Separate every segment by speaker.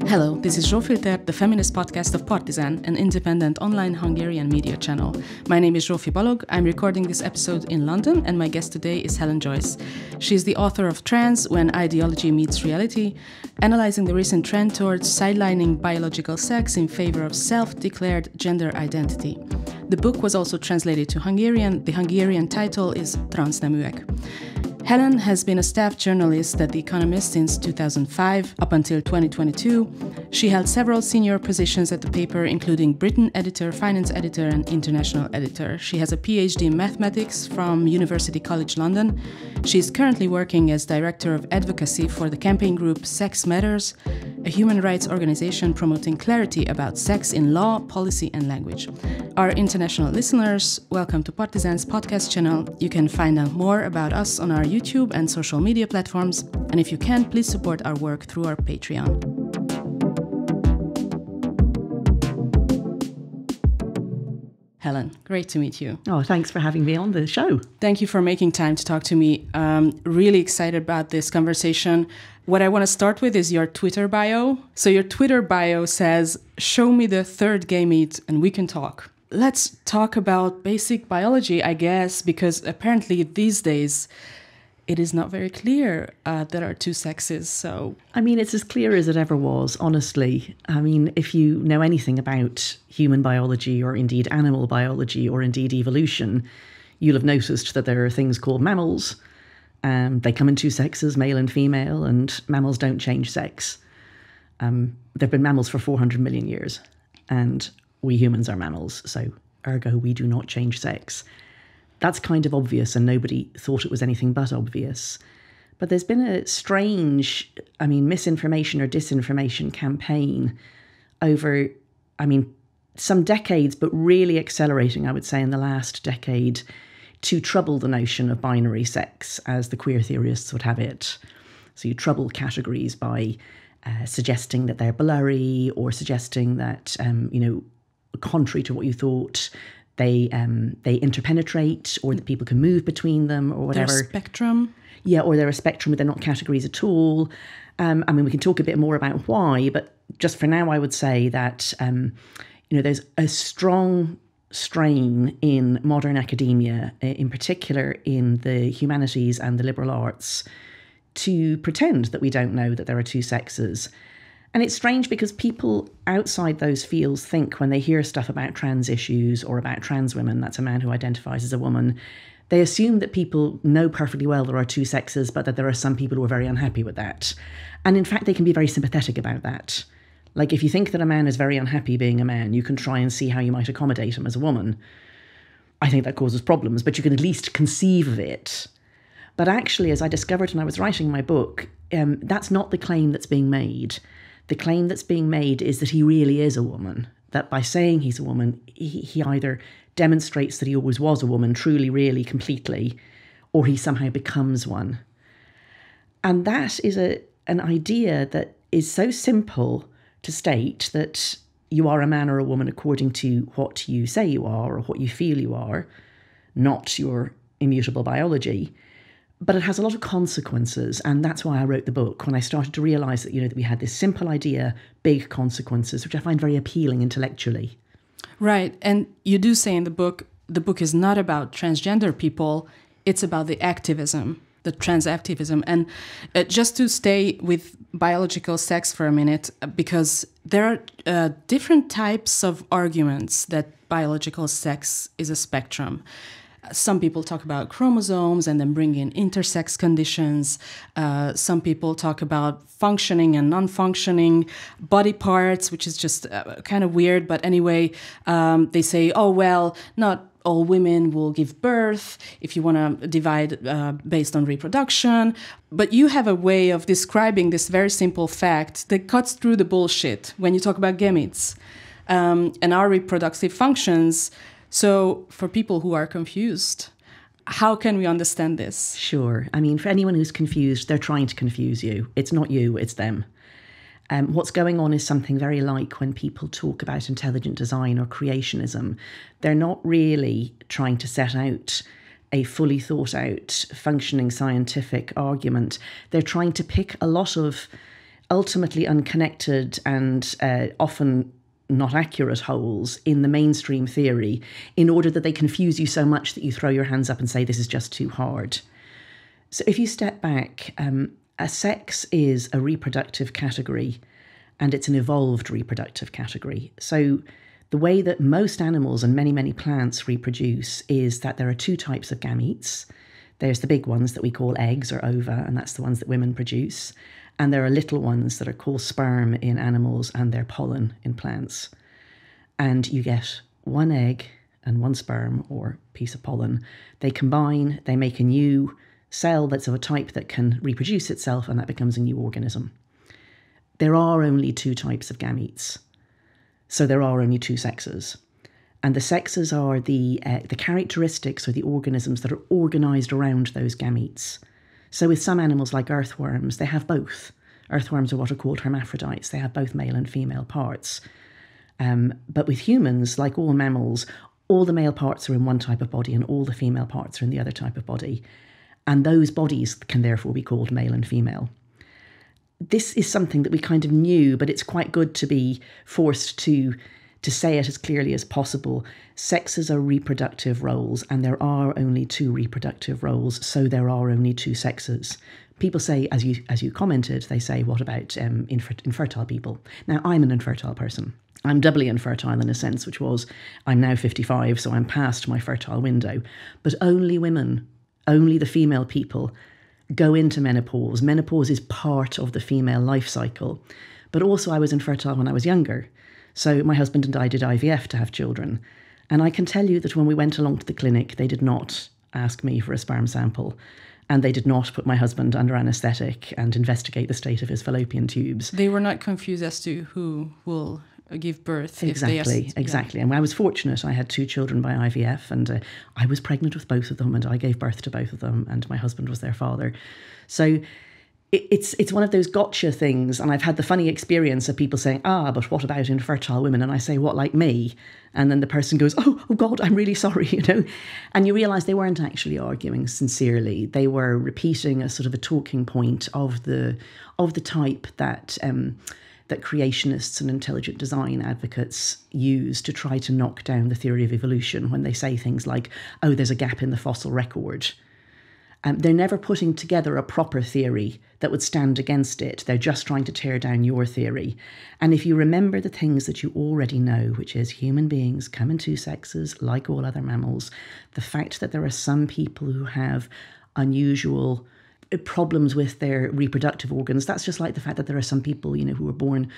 Speaker 1: Hello, this is Zsófilter, the feminist podcast of Partizán, an independent online Hungarian media channel. My name is Zsófi Balog. I'm recording this episode in London, and my guest today is Helen Joyce. She's the author of Trans: When Ideology Meets Reality, analyzing the recent trend towards sidelining biological sex in favor of self-declared gender identity. The book was also translated to Hungarian. The Hungarian title is Transzneműek. Helen has been a staff journalist at The Economist since 2005 up until 2022. She held several senior positions at the paper, including Britain editor, finance editor, and international editor. She has a PhD in mathematics from University College London. She is currently working as director of advocacy for the campaign group Sex Matters, a human rights organization promoting clarity about sex in law, policy, and language. Our international listeners, welcome to Partizán's podcast channel. You can find out more about us on our YouTube and social media platforms, and if you can, please support our work through our Patreon. Helen, great to meet you.
Speaker 2: Oh, thanks for having me on the show.
Speaker 1: Thank you for making time to talk to me. Really excited about this conversation. What I want to start with is your Twitter bio. So your Twitter bio says, "Show me the third gay meat and we can talk." Let's talk about basic biology, I guess, because apparently these days it is not very clear there are two sexes. So,
Speaker 2: I mean, it's as clear as it ever was, honestly. I mean, if you know anything about human biology or indeed animal biology or indeed evolution, you'll have noticed that there are things called mammals. They come in two sexes, male and female, and mammals don't change sex. There have been mammals for 400 million years, and we humans are mammals, so ergo we do not change sex. That's kind of obvious, and nobody thought it was anything but obvious. But there's been a strange, misinformation or disinformation campaign over, some decades, but really accelerating, I would say, in the last decade, to trouble the notion of binary sex, as the queer theorists would have it. So you trouble categories by suggesting that they're blurry, or suggesting that, contrary to what you thought, they interpenetrate, or that people can move between them, or whatever.
Speaker 1: They're a spectrum.
Speaker 2: Yeah, or they're a spectrum, but they're not categories at all. We can talk a bit more about why, but just for now, I would say that, there's a strong strain in modern academia, in particular in the humanities and the liberal arts, to pretend that we don't know that there are two sexes. And it's strange because people outside those fields think, when they hear stuff about trans issues or about trans women, that's a man who identifies as a woman, they assume that people know perfectly well there are two sexes, but that there are some people who are very unhappy with that. And in fact, they can be very sympathetic about that. Like, if you think that a man is very unhappy being a man, you can try and see how you might accommodate him as a woman. I think that causes problems, but you can at least conceive of it. But actually, as I discovered when I was writing my book, that's not the claim that's being made. The claim that's being made is that he really is a woman, that by saying he's a woman, he either demonstrates that he always was a woman, truly, really, completely, or he somehow becomes one. And that is an idea that is so simple to state, that you are a man or a woman according to what you say you are or what you feel you are, not your immutable biology. But it has a lot of consequences, and that's why I wrote the book, when I started to realise that, that we had this simple idea, big consequences, which I find very appealing intellectually.
Speaker 1: Right, and you do say in the book is not about transgender people, it's about the activism, the trans activism. And just to stay with biological sex for a minute, because there are different types of arguments that biological sex is a spectrum. Some people talk about chromosomes and then bring in intersex conditions. Some people talk about functioning and non-functioning body parts, which is just kind of weird. But anyway, they say, oh, well, not all women will give birth if you want to divide based on reproduction. But you have a way of describing this very simple fact that cuts through the bullshit when you talk about gametes and our reproductive functions. So for people who are confused, how can we understand this?
Speaker 2: Sure. For anyone who's confused, they're trying to confuse you. It's not you, it's them. What's going on is something very like when people talk about intelligent design or creationism. They're not really trying to set out a fully thought out, functioning scientific argument. They're trying to pick a lot of ultimately unconnected and often not accurate holes in the mainstream theory in order that they confuse you so much that you throw your hands up and say, this is just too hard. So if you step back, a sex is a reproductive category, and it's an evolved reproductive category. So the way that most animals and many, many plants reproduce is that there are two types of gametes. There's the big ones that we call eggs or ova, and that's the ones that women produce. And there are little ones that are called sperm in animals, and they're pollen in plants. And you get one egg and one sperm or piece of pollen. They combine, they make a new cell that's of a type that can reproduce itself, and that becomes a new organism. There are only two types of gametes. So there are only two sexes. And the sexes are the characteristics or the organisms that are organised around those gametes. So with some animals like earthworms, they have both. Earthworms are what are called hermaphrodites. They have both male and female parts. But with humans, like all mammals, all the male parts are in one type of body and all the female parts are in the other type of body. And those bodies can therefore be called male and female. This is something that we kind of knew, but it's quite good to be forced to say it as clearly as possible. Sexes are reproductive roles, and there are only two reproductive roles, so there are only two sexes. People say, as you commented, they say, what about infertile people? Now, I'm an infertile person. I'm doubly infertile in a sense, which was, I'm now 55, so I'm past my fertile window. But only women, only the female people, go into menopause. Menopause is part of the female life cycle. But also I was infertile when I was younger. So my husband and I did IVF to have children. And I can tell you that when we went along to the clinic, they did not ask me for a sperm sample. And they did not put my husband under anaesthetic and investigate the state of his fallopian tubes.
Speaker 1: They were not confused as to who will give birth.
Speaker 2: Exactly. And I was fortunate. I had two children by IVF, and I was pregnant with both of them, and I gave birth to both of them, and my husband was their father. So it's one of those gotcha things. And I've had the funny experience of people saying, but what about infertile women? And I say, what, like me? And then the person goes, oh God, I'm really sorry, And you realise they weren't actually arguing sincerely. They were repeating a sort of a talking point of the type that creationists and intelligent design advocates use to try to knock down the theory of evolution when they say things like, there's a gap in the fossil record. They're never putting together a proper theory that would stand against it. They're just trying to tear down your theory. And if you remember the things that you already know, which is human beings come in two sexes like all other mammals, the fact that there are some people who have unusual problems with their reproductive organs, that's just like the fact that there are some people, who were born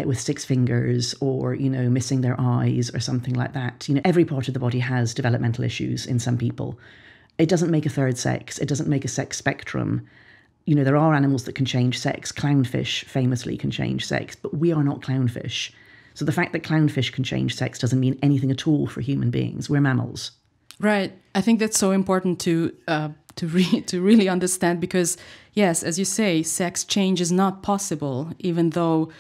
Speaker 2: with 6 fingers or, missing their eyes or something like that. Every part of the body has developmental issues in some people. It doesn't make a third sex. It doesn't make a sex spectrum. There are animals that can change sex. Clownfish famously can change sex, but we are not clownfish. So the fact that clownfish can change sex doesn't mean anything at all for human beings. We're mammals.
Speaker 1: Right. I think that's so important to really understand because, yes, as you say, sex change is not possible, even though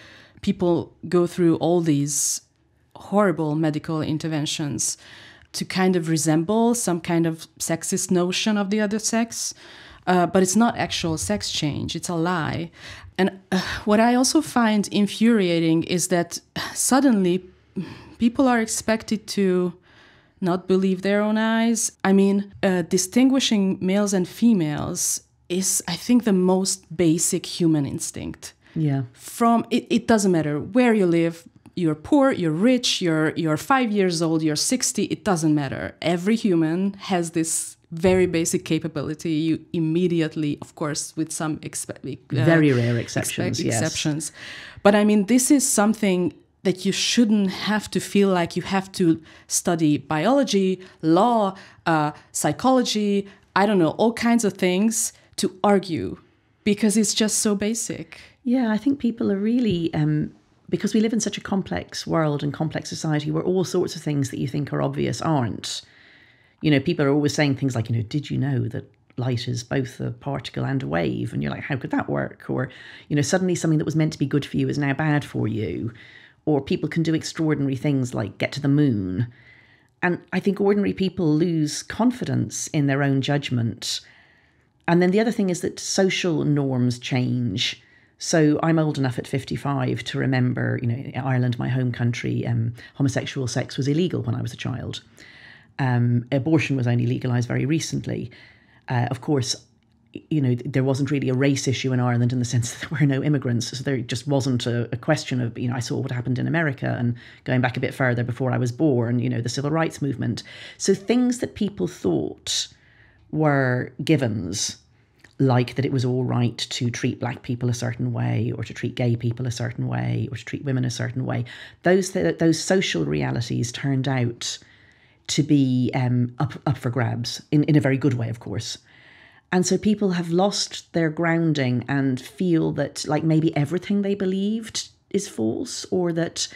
Speaker 1: people go through all these horrible medical interventions to kind of resemble some kind of sexist notion of the other sex. But it's not actual sex change. It's a lie. And what I also find infuriating is that suddenly people are expected to not believe their own eyes. I mean, distinguishing males and females is, I think, the most basic human instinct.
Speaker 2: Yeah.
Speaker 1: It doesn't matter where you live, you're poor, you're rich, you're 5 years old, you're 60, it doesn't matter. Every human has this very basic capability. You immediately, of course, with some
Speaker 2: very rare exceptions,
Speaker 1: exceptions. But I mean, this is something that you shouldn't have to feel like you have to study biology, law, psychology, I don't know, all kinds of things to argue because it's just so basic.
Speaker 2: Yeah, I think people are really, because we live in such a complex world and complex society where all sorts of things that you think are obvious aren't. People are always saying things like, did you know that light is both a particle and a wave? And you're like, how could that work? Or, suddenly something that was meant to be good for you is now bad for you. Or people can do extraordinary things like get to the moon. And I think ordinary people lose confidence in their own judgment. And then the other thing is that social norms change. So I'm old enough at 55 to remember, in Ireland, my home country, homosexual sex was illegal when I was a child. Abortion was only legalised very recently. Of course, there wasn't really a race issue in Ireland in the sense that there were no immigrants. So there just wasn't a question of, I saw what happened in America and going back a bit further before I was born, the civil rights movement. So things that people thought were givens, like that it was all right to treat black people a certain way, or to treat gay people a certain way, or to treat women a certain way. Those social realities turned out to be up for grabs in a very good way, of course. And so people have lost their grounding and feel that like maybe everything they believed is false, or that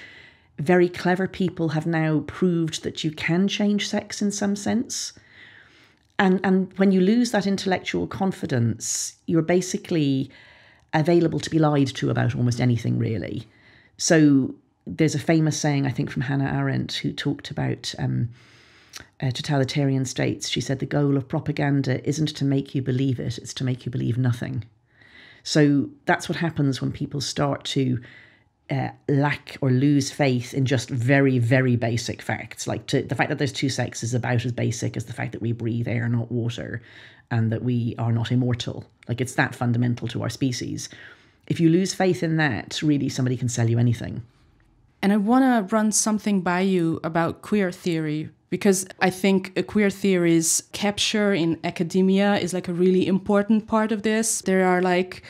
Speaker 2: very clever people have now proved that you can change sex in some sense. And when you lose that intellectual confidence, you're basically available to be lied to about almost anything, really. So there's a famous saying, I think, from Hannah Arendt, who talked about totalitarian states. She said, the goal of propaganda isn't to make you believe it, it's to make you believe nothing. So that's what happens when people start to lack or lose faith in just very, very basic facts. Like the fact that there's two sexes is about as basic as the fact that we breathe air, not water, and that we are not immortal. Like it's that fundamental to our species. If you lose faith in that, really somebody can sell you anything.
Speaker 1: And I want to run something by you about queer theory, because I think a queer theory's capture in academia is like a really important part of this. There are like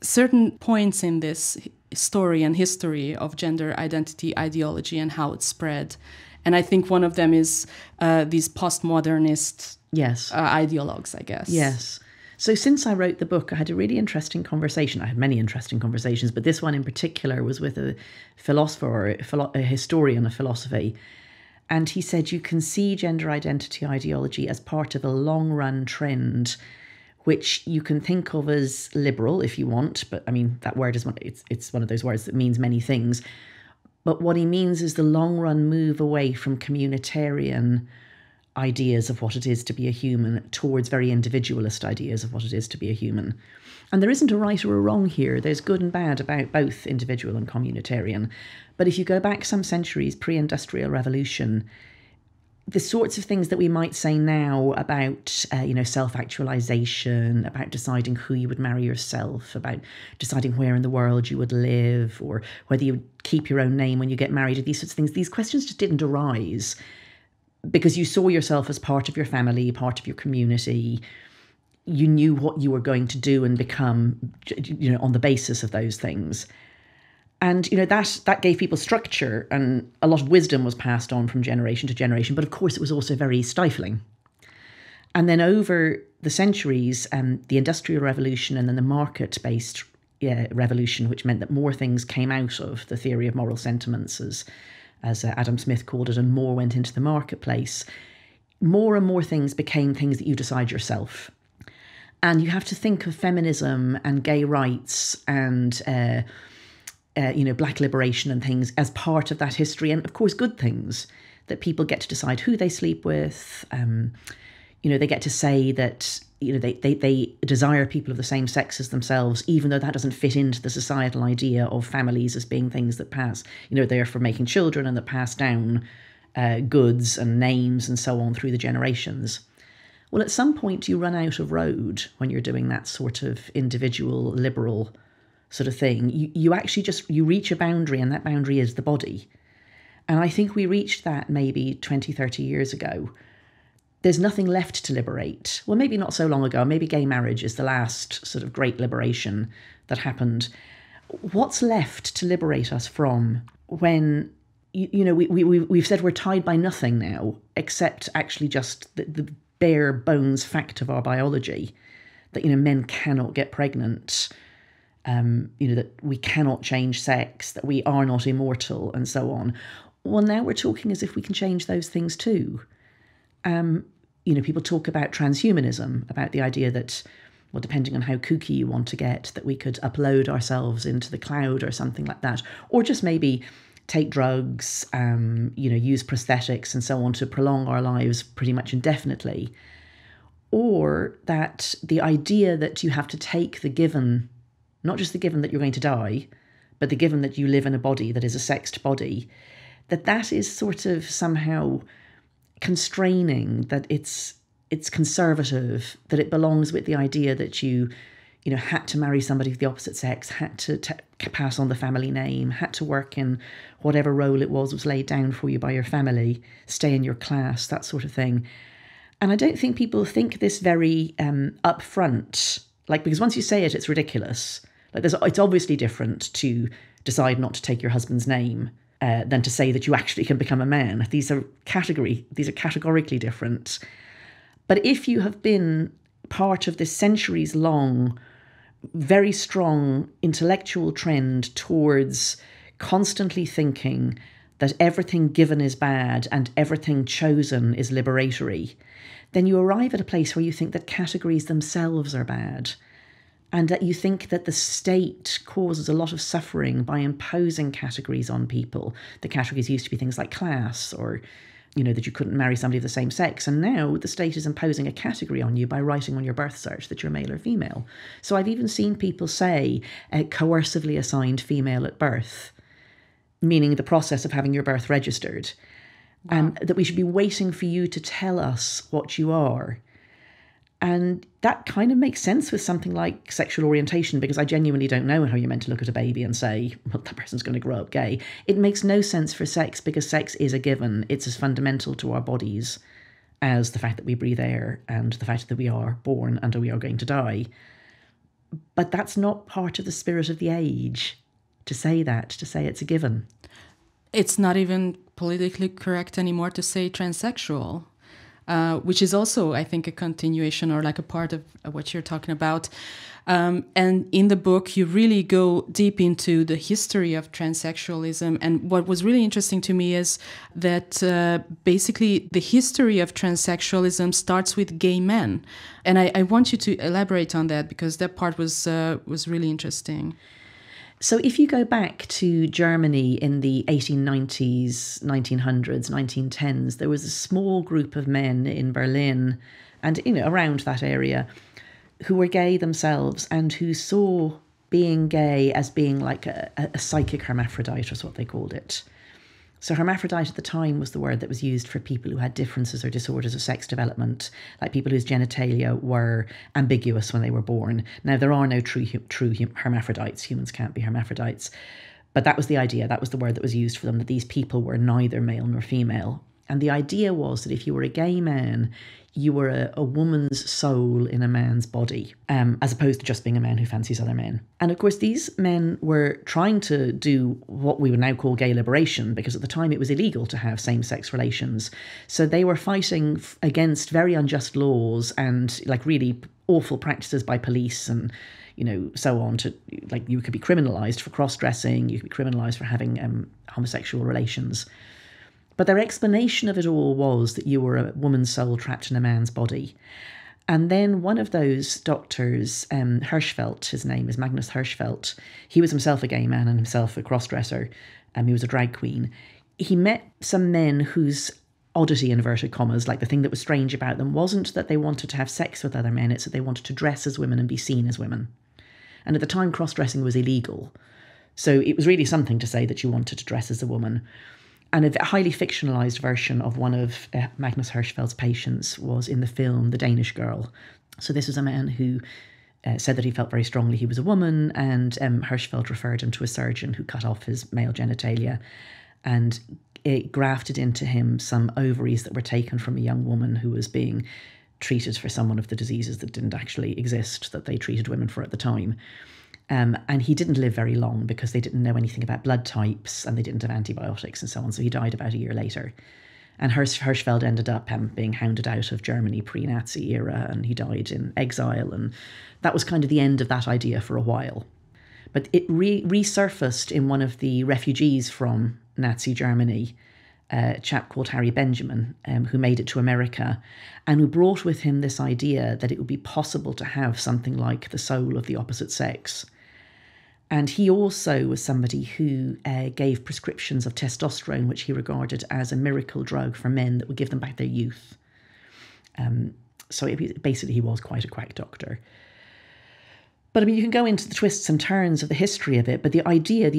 Speaker 1: certain points in this story and history of gender identity ideology and how it spread. And I think one of them is these postmodernist ideologues, I guess.
Speaker 2: Yes. So since I wrote the book, I had a really interesting conversation. I had many interesting conversations, but this one in particular was with a philosopher, a historian of philosophy. And he said, you can see gender identity ideology as part of a long-run trend, which you can think of as liberal if you want. But I mean, that word is it's one of those words that means many things. But what he means is the long-run move away from communitarian ideas of what it is to be a human towards very individualist ideas of what it is to be a human. And there isn't a right or a wrong here. There's good and bad about both individual and communitarian. But if you go back some centuries, pre-industrial revolution, the sorts of things that we might say now about, self-actualization, about deciding who you would marry yourself, about deciding where in the world you would live, or whether you would keep your own name when you get married, these sorts of things, these questions just didn't arise because you saw yourself as part of your family, part of your community. You knew what you were going to do and become, on the basis of those things. And, that gave people structure, and a lot of wisdom was passed on from generation to generation. But of course, it was also very stifling. And then over the centuries, the Industrial Revolution and then the market-based revolution, which meant that more things came out of the theory of moral sentiments, as Adam Smith called it, and more went into the marketplace. More and more things became things that you decide yourself. And you have to think of feminism and gay rights and black liberation and things as part of that history. And of course, good things, that people get to decide who they sleep with. They get to say that, they desire people of the same sex as themselves, even though that doesn't fit into the societal idea of families as being things that pass, they're for making children and that pass down goods and names and so on through the generations. Well, at some point you run out of road when you're doing that sort of individual liberal sort of thing. You actually you reach a boundary, and that boundary is the body. And I think we reached that maybe 20, 30 years ago. There's nothing left to liberate. Well, maybe not so long ago. Maybe gay marriage is the last sort of great liberation that happened. What's left to liberate us from when, we've said we're tied by nothing now, except actually just the bare bones fact of our biology, that, men cannot get pregnant, that we cannot change sex, that we are not immortal, and so on. Well, now we're talking as if we can change those things too. People talk about transhumanism, about the idea that, well, depending on how kooky you want to get, that we could upload ourselves into the cloud or something like that, or just maybe take drugs, use prosthetics and so on to prolong our lives pretty much indefinitely. Or that the idea that you have to take the given not just the given that you're going to die, but the given that you live in a body that is a sexed body, that is sort of somehow constraining, that it's conservative, that it belongs with the idea that you had to marry somebody of the opposite sex, had to pass on the family name, had to work in whatever role it was laid down for you by your family, stay in your class, that sort of thing. And I don't think people think this very upfront, because once you say it, it's ridiculous. It's obviously different to decide not to take your husband's name than to say that you actually can become a man. These are categorically different. But if you have been part of this centuries-long, very strong intellectual trend towards constantly thinking that everything given is bad and everything chosen is liberatory, then you arrive at a place where you think that categories themselves are bad, and that you think that the state causes a lot of suffering by imposing categories on people. The categories used to be things like class, or that you couldn't marry somebody of the same sex. And now the state is imposing a category on you by writing on your birth cert that you're male or female. So I've even seen people say coercively assigned female at birth, meaning the process of having your birth registered. Wow. That we should be waiting for you to tell us what you are. And that kind of makes sense with something like sexual orientation, because I genuinely don't know how you're meant to look at a baby and say, well, that person's going to grow up gay. It makes no sense for sex, because sex is a given. It's as fundamental to our bodies as the fact that we breathe air and the fact that we are born and we are going to die. But that's not part of the spirit of the age, to say it's a given.
Speaker 1: It's not even politically correct anymore to say transsexual. Which is also, I think, a continuation or like a part of what you're talking about. And in the book, you really go deep into the history of transsexualism. And what was really interesting to me is that basically the history of transsexualism starts with gay men. And I want you to elaborate on that, because that part was really interesting.
Speaker 2: So if you go back to Germany in the 1890s, 1900s, 1910s, there was a small group of men in Berlin and around that area who were gay themselves and who saw being gay as being like a psychic hermaphrodite, was what they called it. So hermaphrodite at the time was the word that was used for people who had differences or disorders of sex development, like people whose genitalia were ambiguous when they were born. Now, there are no true hermaphrodites. Humans can't be hermaphrodites. But that was the idea. That was the word that was used for them, that these people were neither male nor female. And the idea was that if you were a gay man, you were a woman's soul in a man's body, as opposed to just being a man who fancies other men. And of course, these men were trying to do what we would now call gay liberation, because at the time it was illegal to have same-sex relations. So they were fighting against very unjust laws and like really awful practices by police and so on, to like you could be criminalized for cross-dressing, you could be criminalized for having homosexual relations. But their explanation of it all was that you were a woman's soul trapped in a man's body. And then one of those doctors, Hirschfeld, his name is Magnus Hirschfeld, he was himself a gay man and himself a crossdresser, he was a drag queen. He met some men whose oddity, inverted commas, like the thing that was strange about them, wasn't that they wanted to have sex with other men, it's that they wanted to dress as women and be seen as women. And at the time, cross-dressing was illegal. So it was really something to say that you wanted to dress as a woman. And a highly fictionalized version of one of Magnus Hirschfeld's patients was in the film The Danish Girl. So this was a man who said that he felt very strongly he was a woman, and Hirschfeld referred him to a surgeon who cut off his male genitalia and it grafted into him some ovaries that were taken from a young woman who was being treated for some one of the diseases that didn't actually exist, that they treated women for at the time. And he didn't live very long because they didn't know anything about blood types and they didn't have antibiotics and so on. So he died about a year later. And Hirschfeld ended up being hounded out of Germany pre-Nazi era, and he died in exile. And that was kind of the end of that idea for a while. But it resurfaced in one of the refugees from Nazi Germany, a chap called Harry Benjamin, who made it to America and who brought with him this idea that it would be possible to have something like the soul of the opposite sex. And he also was somebody who gave prescriptions of testosterone, which he regarded as a miracle drug for men that would give them back their youth. So basically he was quite a quack doctor. But I mean, you can go into the twists and turns of the history of it, but the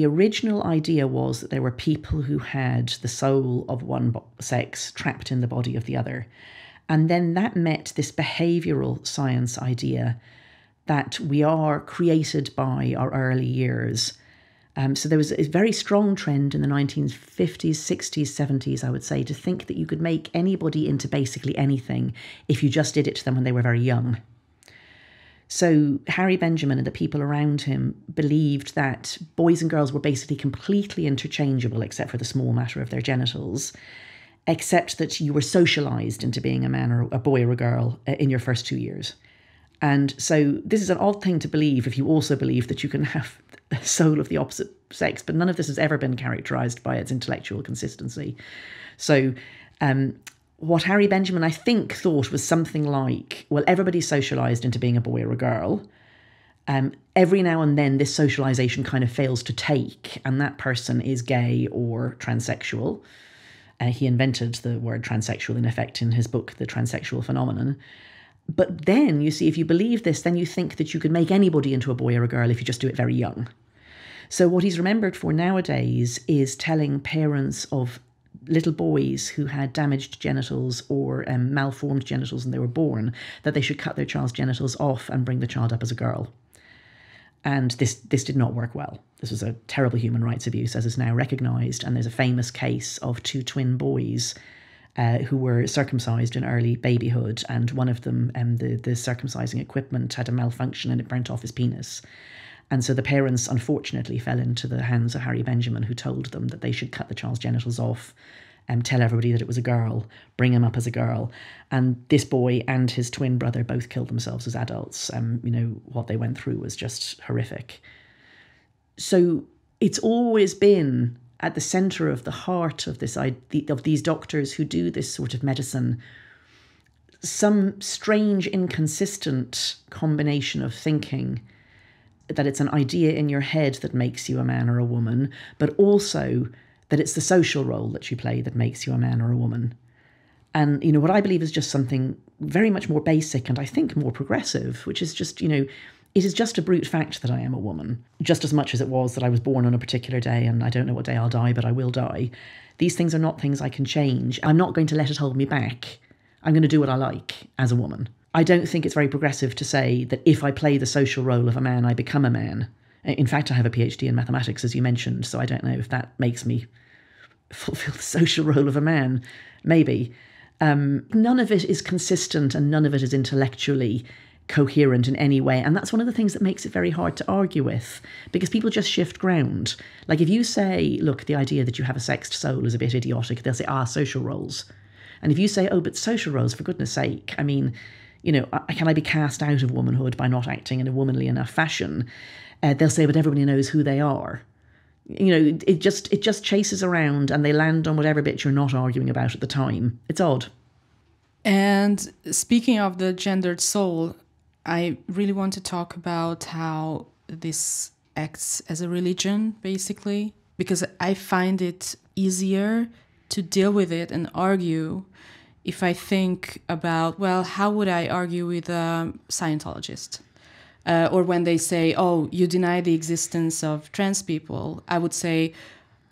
Speaker 2: original idea was that there were people who had the soul of one sex trapped in the body of the other. And then that met this behavioural science idea that we are created by our early years. So there was a very strong trend in the 1950s, 60s, 70s, I would say, to think that you could make anybody into basically anything if you just did it to them when they were very young. So Harry Benjamin and the people around him believed that boys and girls were basically completely interchangeable, except for the small matter of their genitals, except that you were socialised into being a man or a boy or a girl in your first 2 years. And so this is an odd thing to believe if you also believe that you can have a soul of the opposite sex, but none of this has ever been characterised by its intellectual consistency. So what Harry Benjamin, I think, thought was something like, well, everybody's socialised into being a boy or a girl. Every now and then this socialisation kind of fails to take, and that person is gay or transsexual. He invented the word transsexual, in effect, in his book, The Transsexual Phenomenon. But then, you see, if you believe this, then you think that you could make anybody into a boy or a girl if you just do it very young. So what he's remembered for nowadays is telling parents of little boys who had damaged genitals or malformed genitals when they were born that they should cut their child's genitals off and bring the child up as a girl. And this did not work well. This was a terrible human rights abuse, as is now recognised. And there's a famous case of two twin boys who were circumcised in early babyhood, and one of them, the circumcising equipment had a malfunction and it burnt off his penis. And so the parents, unfortunately, fell into the hands of Harry Benjamin, who told them that they should cut the child's genitals off and tell everybody that it was a girl, bring him up as a girl. And this boy and his twin brother both killed themselves as adults. What they went through was just horrific. So it's always been at the centre of the heart of this of these doctors who do this sort of medicine, some strange, inconsistent combination of thinking that it's an idea in your head that makes you a man or a woman, but also that it's the social role that you play that makes you a man or a woman. And, what I believe is just something very much more basic and I think more progressive, which is just, it is just a brute fact that I am a woman, just as much as it was that I was born on a particular day and I don't know what day I'll die, but I will die. These things are not things I can change. I'm not going to let it hold me back. I'm going to do what I like as a woman. I don't think it's very progressive to say that if I play the social role of a man, I become a man. In fact, I have a PhD in mathematics, as you mentioned, so I don't know if that makes me fulfill the social role of a man. Maybe. None of it is consistent and none of it is intellectually coherent in any way. And that's one of the things that makes it very hard to argue with, because people just shift ground. Like if you say, look, the idea that you have a sexed soul is a bit idiotic, they'll say, social roles. And if you say, but social roles, for goodness sake, I mean, can I be cast out of womanhood by not acting in a womanly enough fashion? They'll say, but everybody knows who they are. It just chases around and they land on whatever bit you're not arguing about at the time. It's odd.
Speaker 1: And speaking of the gendered soul, I really want to talk about how this acts as a religion, basically, because I find it easier to deal with it and argue if I think about, how would I argue with a Scientologist? Or when they say, you deny the existence of trans people, I would say,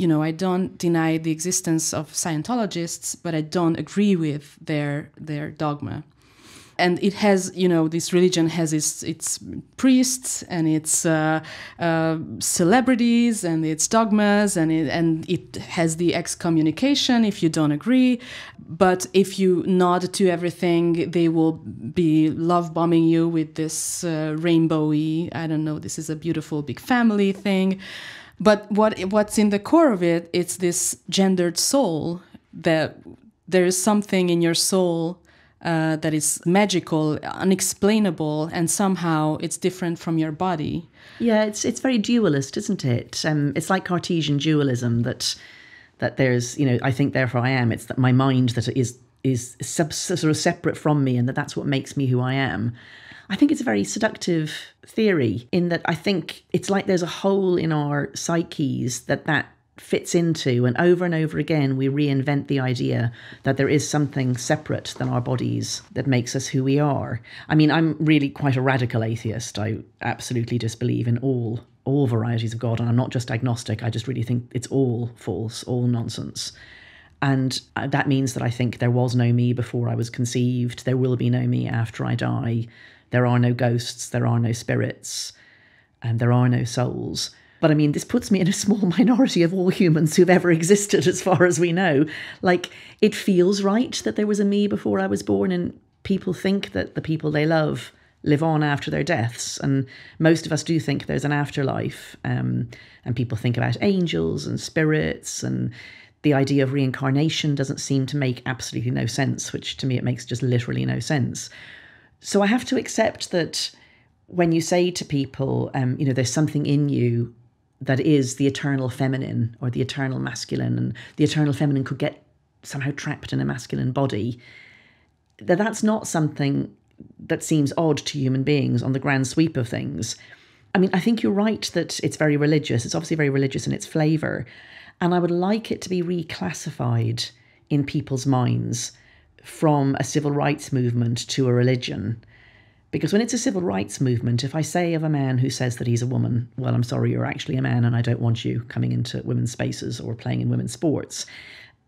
Speaker 1: I don't deny the existence of Scientologists, but I don't agree with their dogma. And it has, this religion has its priests and its celebrities and its dogmas, and it has the excommunication if you don't agree. But if you nod to everything, they will be love bombing you with this rainbowy, I don't know, this is a beautiful big family thing. But what's in the core of it, it's this gendered soul, that there is something in your soul that is magical, unexplainable, and somehow it's different from your body.
Speaker 2: Yeah, it's very dualist, isn't it? It's like Cartesian dualism that there's, I think therefore I am. It's that my mind that is sort of separate from me, and that's what makes me who I am. I think it's a very seductive theory in that I think it's like there's a hole in our psyches that fits into, and over again we reinvent the idea that there is something separate than our bodies that makes us who we are. I mean, I'm really quite a radical atheist. I absolutely disbelieve in all varieties of God, and I'm not just agnostic. I just really think it's all false, all nonsense. And that means that I think there was no me before I was conceived. There will be no me after I die. There are no ghosts, there are no spirits, and there are no souls. But I mean, this puts me in a small minority of all humans who've ever existed, as far as we know. Like, it feels right that there was a me before I was born, and people think that the people they love live on after their deaths. And most of us do think there's an afterlife. And people think about angels and spirits, and the idea of reincarnation doesn't seem to make absolutely no sense, which to me, it makes just literally no sense. So I have to accept that when you say to people, there's something in you that is the eternal feminine or the eternal masculine, and the eternal feminine could get somehow trapped in a masculine body, that's not something that seems odd to human beings on the grand sweep of things. I mean, I think you're right that it's very religious. It's obviously very religious in its flavour. And I would like it to be reclassified in people's minds from a civil rights movement to a religion. Because when it's a civil rights movement, if I say of a man who says that he's a woman, well, I'm sorry, you're actually a man and I don't want you coming into women's spaces or playing in women's sports,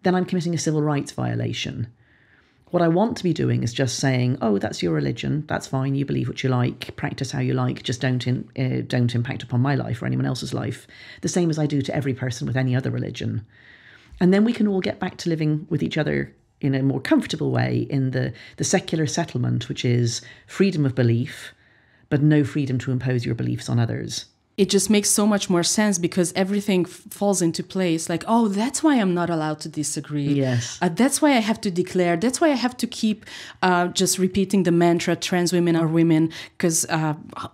Speaker 2: then I'm committing a civil rights violation. What I want to be doing is just saying, oh, that's your religion, that's fine, you believe what you like, practice how you like, just don't impact upon my life or anyone else's life, the same as I do to every person with any other religion. And then we can all get back to living with each other in a more comfortable way in the secular settlement, which is freedom of belief, but no freedom to impose your beliefs on others.
Speaker 1: It just makes so much more sense because everything falls into place. Like, oh, that's why I'm not allowed to disagree.
Speaker 2: Yes.
Speaker 1: That's why I have to declare. That's why I have to keep just repeating the mantra, trans women are women, because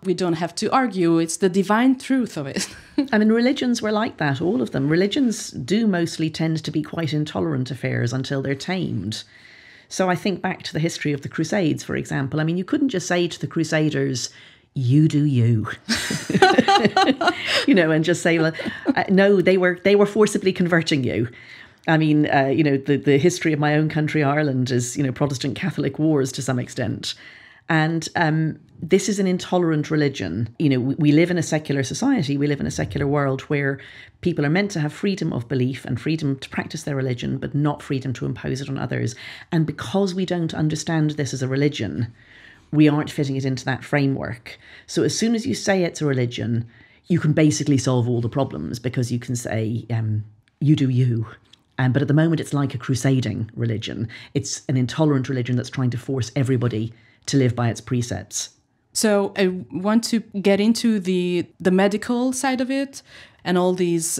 Speaker 1: we don't have to argue. It's the divine truth of it.
Speaker 2: I mean, religions were like that, all of them. Religions do mostly tend to be quite intolerant affairs until they're tamed. So I think back to the history of the Crusades, for example. I mean, you couldn't just say to the Crusaders, you do you, and just say, well, no, they were forcibly converting you. I mean, the history of my own country, Ireland, is, Protestant Catholic wars to some extent. And this is an intolerant religion. We live in a secular society. We live in a secular world where people are meant to have freedom of belief and freedom to practice their religion, but not freedom to impose it on others. And because we don't understand this as a religion, we aren't fitting it into that framework. So as soon as you say it's a religion, you can basically solve all the problems because you can say, you do you. But at the moment, it's like a crusading religion. It's an intolerant religion that's trying to force everybody to live by its precepts.
Speaker 1: So I want to get into the medical side of it and all these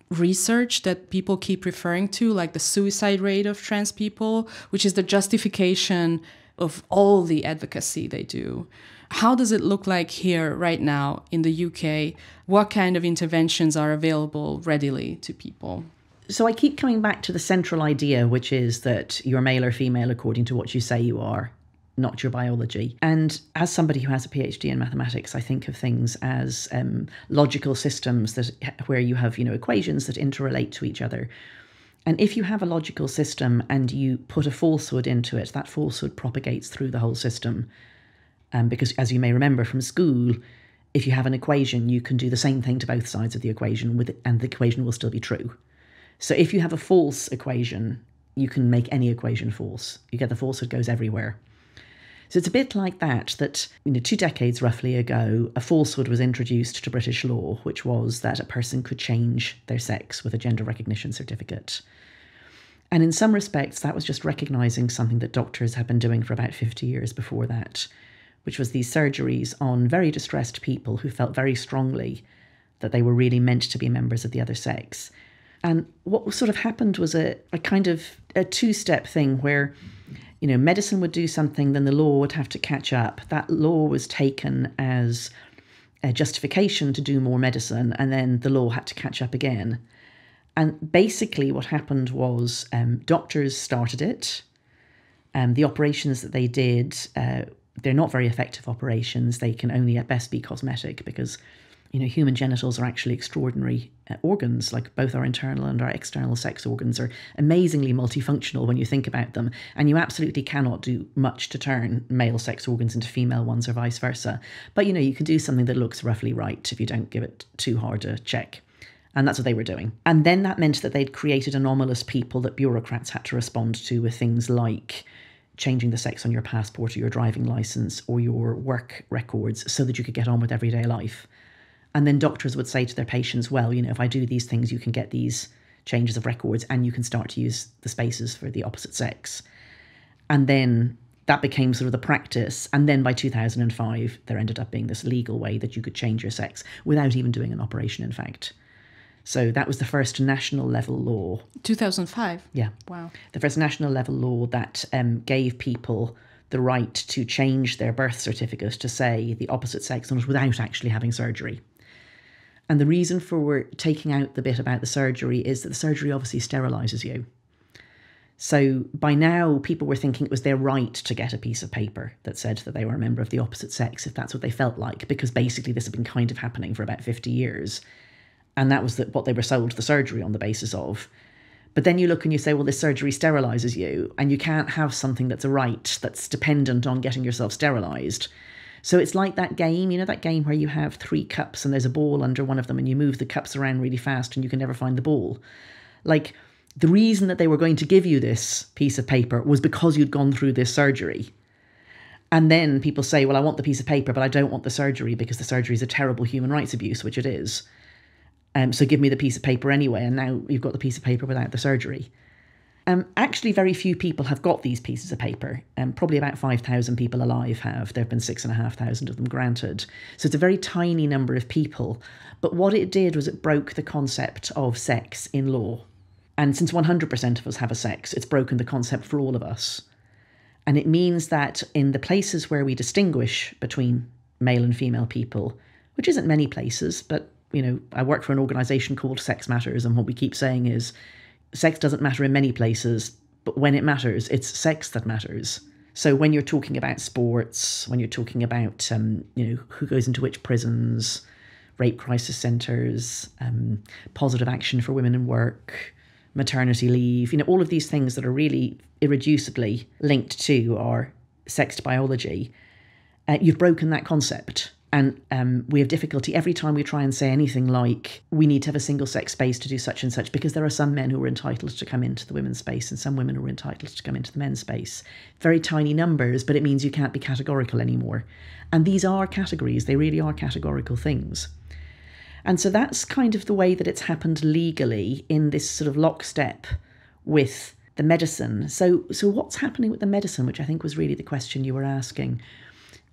Speaker 1: research that people keep referring to, like the suicide rate of trans people, which is the justification of all the advocacy they do. How does it look like here right now in the UK? What kind of interventions are available readily to people?
Speaker 2: So I keep coming back to the central idea, which is that you're male or female according to what you say you are, not your biology. And as somebody who has a PhD in mathematics, I think of things as logical systems where you have, equations that interrelate to each other. And if you have a logical system and you put a falsehood into it, that falsehood propagates through the whole system. Because as you may remember from school, if you have an equation, you can do the same thing to both sides of the equation and the equation will still be true. So if you have a false equation, you can make any equation false. You get the falsehood goes everywhere. So it's a bit like that 2 decades roughly ago, a falsehood was introduced to British law, which was that a person could change their sex with a gender recognition certificate. And in some respects, that was just recognising something that doctors had been doing for about 50 years before that, which was these surgeries on very distressed people who felt very strongly that they were really meant to be members of the other sex. And what sort of happened was a kind of a two-step thing where medicine would do something, then the law would have to catch up. That law was taken as a justification to do more medicine, and then the law had to catch up again. And basically what happened was doctors started it. The operations that they did, they're not very effective operations. They can only at best be cosmetic because human genitals are actually extraordinary organs, like both our internal and our external sex organs are amazingly multifunctional when you think about them. And you absolutely cannot do much to turn male sex organs into female ones or vice versa. But, you can do something that looks roughly right if you don't give it too hard a check. And that's what they were doing. And then that meant that they'd created anomalous people that bureaucrats had to respond to with things like changing the sex on your passport or your driving license or your work records so that you could get on with everyday life. And then doctors would say to their patients, well, if I do these things, you can get these changes of records and you can start to use the spaces for the opposite sex. And then that became sort of the practice. And then by 2005, there ended up being this legal way that you could change your sex without even doing an operation, in fact. So that was the first national level law.
Speaker 1: 2005?
Speaker 2: Yeah.
Speaker 1: Wow.
Speaker 2: The first national level law that gave people the right to change their birth certificate to say the opposite sex on it without actually having surgery. And the reason for taking out the bit about the surgery is that the surgery obviously sterilises you. So by now, people were thinking it was their right to get a piece of paper that said that they were a member of the opposite sex, if that's what they felt like, because basically this had been kind of happening for about 50 years. And that was what they were sold the surgery on the basis of. But then you look and you say, well, this surgery sterilises you, and you can't have something that's a right that's dependent on getting yourself sterilised. So it's like that game, that game where you have 3 cups and there's a ball under one of them and you move the cups around really fast and you can never find the ball. Like, the reason that they were going to give you this piece of paper was because you'd gone through this surgery. And then people say, well, I want the piece of paper, but I don't want the surgery because the surgery is a terrible human rights abuse, which it is. So give me the piece of paper anyway, and now you've got the piece of paper without the surgery. Actually, very few people have got these pieces of paper. Probably about 5,000 people alive have. There have been 6,500 of them granted. So it's a very tiny number of people. But what it did was it broke the concept of sex in law. And since 100% of us have a sex, it's broken the concept for all of us. And it means that in the places where we distinguish between male and female people, which isn't many places, but I work for an organisation called Sex Matters, and what we keep saying is sex doesn't matter in many places, but when it matters, it's sex that matters. So when you're talking about sports, when you're talking about, who goes into which prisons, rape crisis centres, positive action for women in work, maternity leave, all of these things that are really irreducibly linked to our sex biology, you've broken that concept. And we have difficulty every time we try and say anything like, we need to have a single sex space to do such and such, because there are some men who are entitled to come into the women's space and some women who are entitled to come into the men's space. Very tiny numbers, but it means you can't be categorical anymore. And these are categories. They really are categorical things. And so that's kind of the way that it's happened legally in this sort of lockstep with the medicine. So what's happening with the medicine, which I think was really the question you were asking?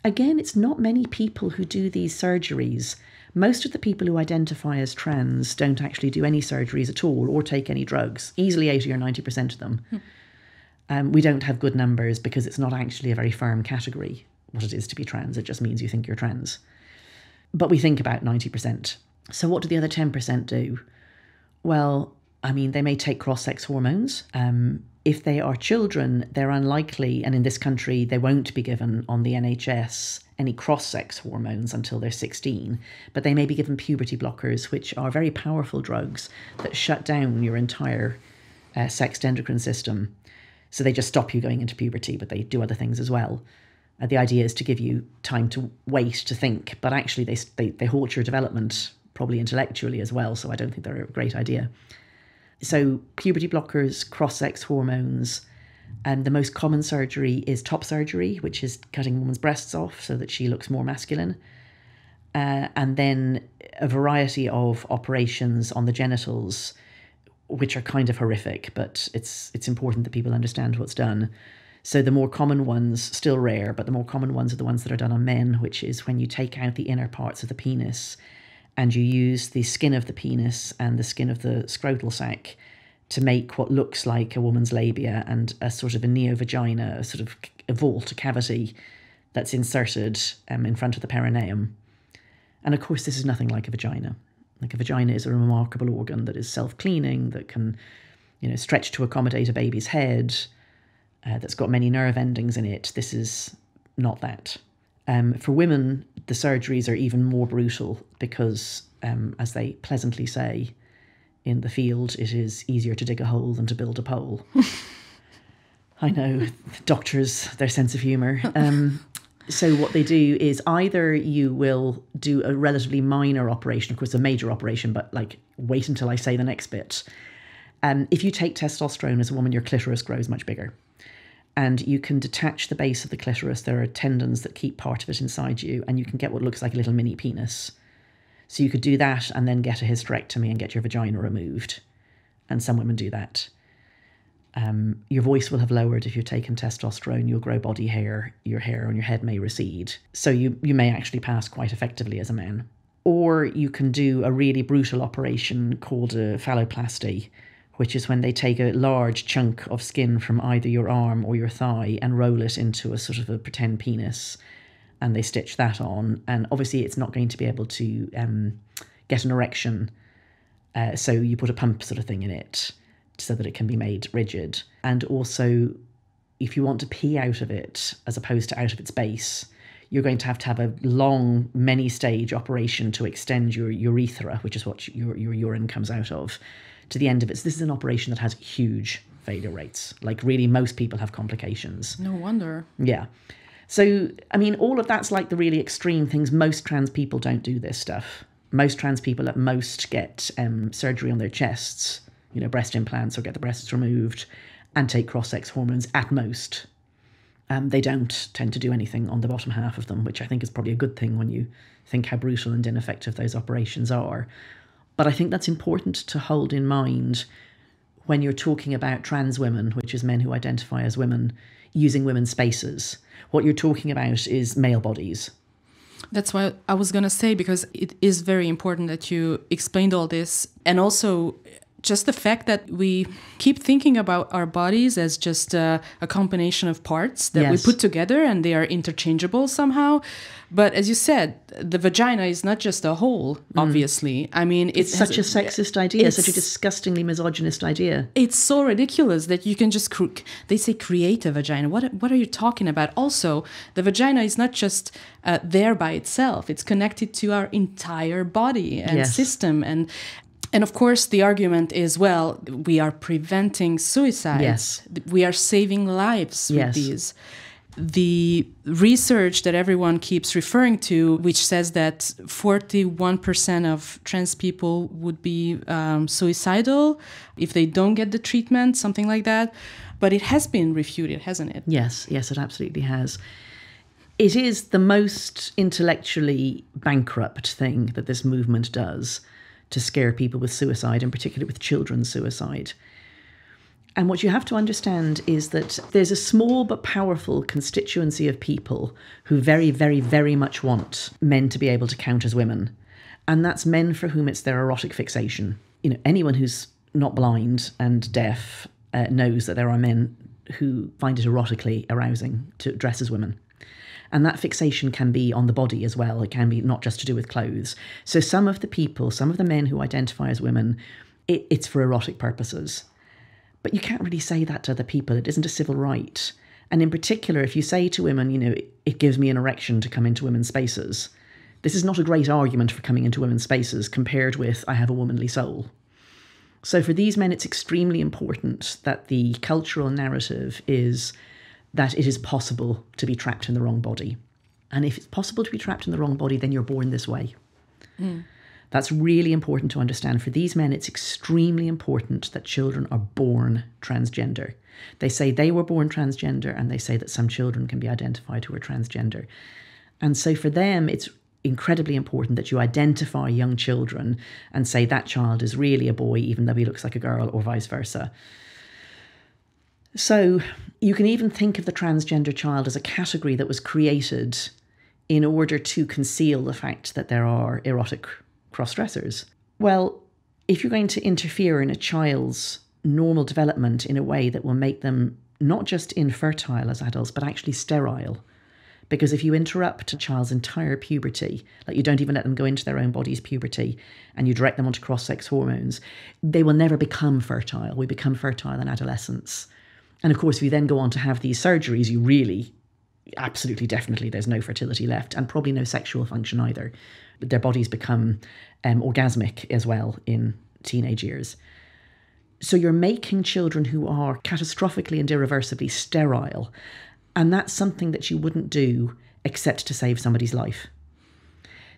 Speaker 2: Again, it's not many people who do these surgeries. Most of the people who identify as trans don't actually do any surgeries at all or take any drugs, easily 80 or 90% of them. We don't have good numbers because it's not actually a very firm category, what it is to be trans. It just means you think you're trans. But we think about 90%. So what do the other 10% do? Well, they may take cross-sex hormones. If they are children, they're unlikely, and in this country, they won't be given on the NHS any cross-sex hormones until they're 16, but they may be given puberty blockers, which are very powerful drugs that shut down your entire sexed endocrine system. So they just stop you going into puberty, but they do other things as well. The idea is to give you time to wait, to think, but actually they halt your development, probably intellectually as well, so I don't think they're a great idea. So puberty blockers, cross-sex hormones, and the most common surgery is top surgery, which is cutting a woman's breasts off so that she looks more masculine. And then a variety of operations on the genitals, which are kind of horrific, but it's important that people understand what's done. So the more common ones, still rare, but the more common ones are the ones that are done on men, which is when you take out the inner parts of the penis and you use the skin of the penis and the skin of the scrotal sac to make what looks like a woman's labia and a sort of a neovagina, a sort of a vault, a cavity that's inserted in front of the perineum. And of course, this is nothing like a vagina. Like a vagina is a remarkable organ that is self-cleaning, that can, stretch to accommodate a baby's head, that's got many nerve endings in it. This is not that. For women, the surgeries are even more brutal because, as they pleasantly say in the field, it is easier to dig a hole than to build a pole. I know, doctors, their sense of humour. So what they do is either you will do a relatively minor operation, of course a major operation, but like wait until I say the next bit. If you take testosterone as a woman, your clitoris grows much bigger. And you can detach the base of the clitoris. There are tendons that keep part of it inside you, and you can get what looks like a little mini penis. So you could do that and then get a hysterectomy and get your vagina removed. And some women do that. Your voice will have lowered if you've taken testosterone. You'll grow body hair. Your hair on your head may recede. So you may actually pass quite effectively as a man. Or you can do a really brutal operation called a phalloplasty, which is when they take a large chunk of skin from either your arm or your thigh and roll it into a sort of a pretend penis, and they stitch that on. And obviously it's not going to be able to get an erection, so you put a pump sort of thing in it so that it can be made rigid. And also, if you want to pee out of it as opposed to out of its base, you're going to have a long, many-stage operation to extend your urethra, which is what your urine comes out of, to the end of it. So this is an operation that has huge failure rates. Like really, most people have complications.
Speaker 1: No wonder.
Speaker 2: Yeah. So, I mean, all of that's like the really extreme things. Most trans people don't do this stuff. Most trans people at most get surgery on their chests, breast implants, or get the breasts removed and take cross-sex hormones at most. They don't tend to do anything on the bottom half of them, which I think is probably a good thing when you think how brutal and ineffective those operations are. But I think that's important to hold in mind when you're talking about trans women, which is men who identify as women, using women's spaces. What you're talking about is male bodies.
Speaker 1: That's what I was going to say, because it is very important that you explained all this. And also just the fact that we keep thinking about our bodies as just a combination of parts that we put together and they are interchangeable somehow. But as you said, the vagina is not just a hole, obviously. I mean,
Speaker 2: it's such a sexist idea, such a disgustingly misogynist idea.
Speaker 1: It's so ridiculous that you can just, they say create a vagina. What are you talking about? Also, the vagina is not just there by itself. It's connected to our entire body and system. And of course, the argument is, well, we are preventing suicides. Yes. We are saving lives with these. The research that everyone keeps referring to, which says that 41% of trans people would be suicidal if they don't get the treatment, something like that. But it has been refuted, hasn't it?
Speaker 2: Yes, it absolutely has. It is the most intellectually bankrupt thing that this movement does, to scare people with suicide, and particularly with children's suicide. And what you have to understand is that there's a small but powerful constituency of people who very, very, very much want men to be able to count as women. And that's men for whom it's their erotic fixation. Anyone who's not blind and deaf knows that there are men who find it erotically arousing to dress as women. And that fixation can be on the body as well. It can be not just to do with clothes. So some of the men who identify as women, it's for erotic purposes. But you can't really say that to other people. It isn't a civil right. And in particular, if you say to women, it gives me an erection to come into women's spaces, this is not a great argument for coming into women's spaces compared with I have a womanly soul. So for these men, it's extremely important that the cultural narrative is that it is possible to be trapped in the wrong body. And if it's possible to be trapped in the wrong body, then you're born this way. That's really important to understand. For these men, it's extremely important that children are born transgender. They say they were born transgender, and they say that some children can be identified who are transgender. And so for them, it's incredibly important that you identify young children and say that child is really a boy, even though he looks like a girl, or vice versa. So you can even think of the transgender child as a category that was created in order to conceal the fact that there are erotic cross-dressers. Well, if you're going to interfere in a child's normal development in a way that will make them not just infertile as adults, but actually sterile, because if you interrupt a child's entire puberty, like you don't even let them go into their own body's puberty, and you direct them onto cross-sex hormones, they will never become fertile. We become fertile in adolescence. And of course, if you then go on to have these surgeries, you really absolutely, definitely, there's no fertility left and probably no sexual function either. Their bodies become orgasmic as well in teenage years. So you're making children who are catastrophically and irreversibly sterile. And that's something that you wouldn't do except to save somebody's life.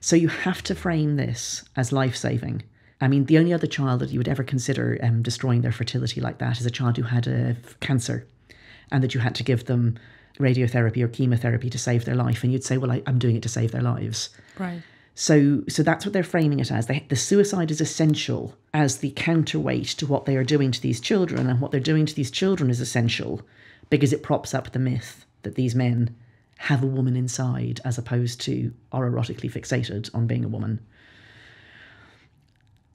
Speaker 2: So you have to frame this as life-saving. I mean, the only other child that you would ever consider destroying their fertility like that is a child who had a cancer and that you had to give them radiotherapy or chemotherapy to save their life. And you'd say, well, I'm doing it to save their lives.
Speaker 1: Right.
Speaker 2: So that's what they're framing it as. The suicide is essential as the counterweight to what they are doing to these children. And what they're doing to these children is essential because it props up the myth that these men have a woman inside as opposed to are erotically fixated on being a woman.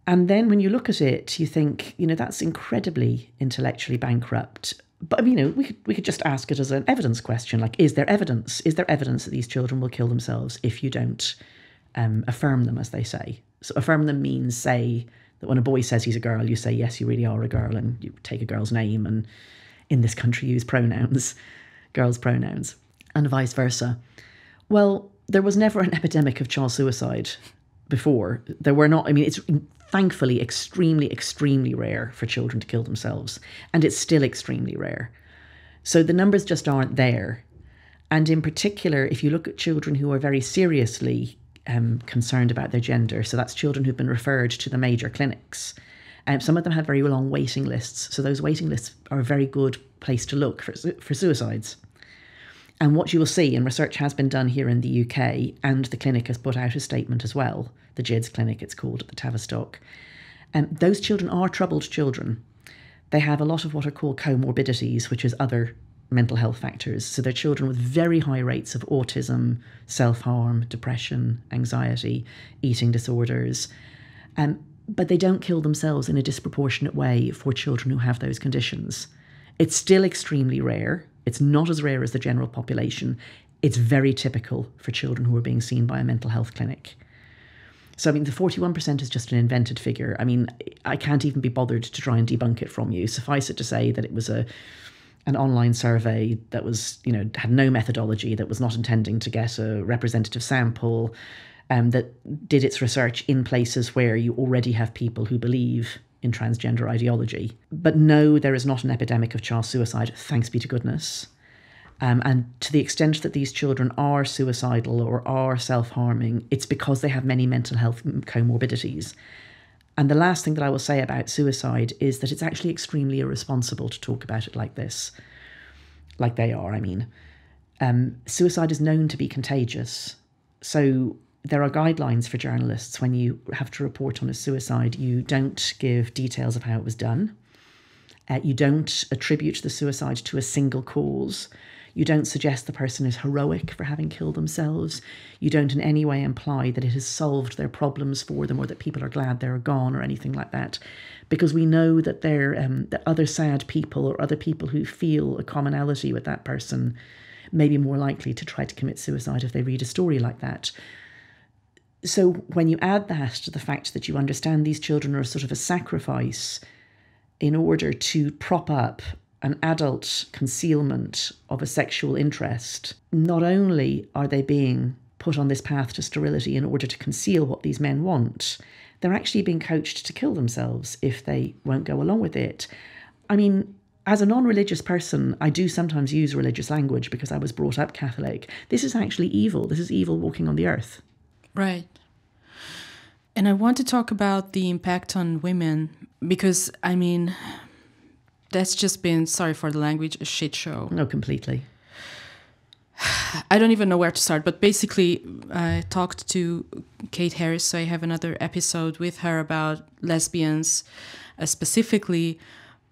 Speaker 2: And then when you look at it, you think, that's incredibly intellectually bankrupt. But, we could just ask it as an evidence question. Like, is there evidence? Is there evidence that these children will kill themselves if you don't affirm them, as they say? So affirm them means say that when a boy says he's a girl, you say, yes, you really are a girl. And you take a girl's name and in this country use pronouns, girls' pronouns, and vice versa. Well, there was never an epidemic of child suicide before. There were not. It's thankfully extremely, extremely rare for children to kill themselves. And it's still extremely rare. So the numbers just aren't there. And in particular, if you look at children who are very seriously concerned about their gender, so that's children who've been referred to the major clinics, some of them have very long waiting lists. So those waiting lists are a very good place to look for suicides. And what you will see, and research has been done here in the UK, and the clinic has put out a statement as well, the JIDS clinic it's called at the Tavistock, those children are troubled children. They have a lot of what are called comorbidities, which is other mental health factors. So they're children with very high rates of autism, self-harm, depression, anxiety, eating disorders. But they don't kill themselves in a disproportionate way for children who have those conditions. It's still extremely rare. It's not as rare as the general population. It's very typical for children who are being seen by a mental health clinic. So, the 41% is just an invented figure. I can't even be bothered to try and debunk it from you. Suffice it to say that it was an online survey that was, had no methodology, that was not intending to get a representative sample, that did its research in places where you already have people who believe in transgender ideology. But no, there is not an epidemic of child suicide, thanks be to goodness. And to the extent that these children are suicidal or are self-harming, it's because they have many mental health comorbidities. And the last thing that I will say about suicide is that it's actually extremely irresponsible to talk about it like this, like they are, Suicide is known to be contagious. So there are guidelines for journalists when you have to report on a suicide. You don't give details of how it was done. You don't attribute the suicide to a single cause. You don't suggest the person is heroic for having killed themselves. You don't in any way imply that it has solved their problems for them or that people are glad they're gone or anything like that. Because we know that that other sad people or other people who feel a commonality with that person may be more likely to try to commit suicide if they read a story like that. So when you add that to the fact that you understand these children are sort of a sacrifice in order to prop up an adult concealment of a sexual interest, not only are they being put on this path to sterility in order to conceal what these men want, they're actually being coached to kill themselves if they won't go along with it. As a non-religious person, I do sometimes use religious language because I was brought up Catholic. This is actually evil. This is evil walking on the earth.
Speaker 1: Right. And I want to talk about the impact on women because, that's just been, sorry for the language, a shit show.
Speaker 2: No, completely.
Speaker 1: I don't even know where to start, but basically I talked to Kate Harris, so I have another episode with her about lesbians specifically,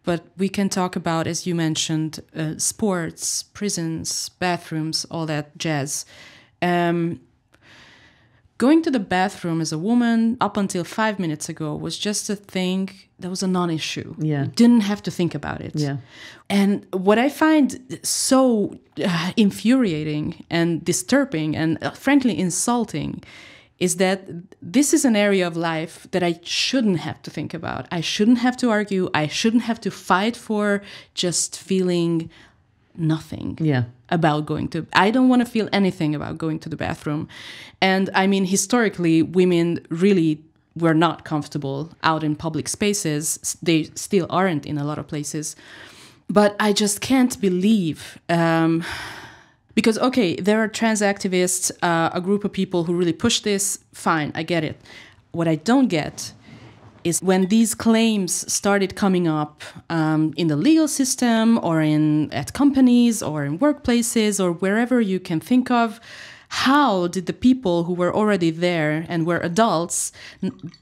Speaker 1: but we can talk about, as you mentioned, sports, prisons, bathrooms, all that jazz. Going to the bathroom as a woman up until 5 minutes ago was just a thing that was a non-issue.
Speaker 2: Yeah.
Speaker 1: You didn't have to think about it.
Speaker 2: Yeah.
Speaker 1: And what I find so infuriating and disturbing and frankly insulting is that this is an area of life that I shouldn't have to think about. I shouldn't have to argue. I shouldn't have to fight for just feeling nothing
Speaker 2: Yeah.
Speaker 1: about I don't want to feel anything about going to the bathroom. And I mean, historically, women really were not comfortable out in public spaces. They still aren't in a lot of places. But I just can't believe, because, okay, there are trans activists, a group of people who really push this. Fine, I get it. What I don't get is when these claims started coming up in the legal system or at companies or in workplaces or wherever you can think of, how did the people who were already there and were adults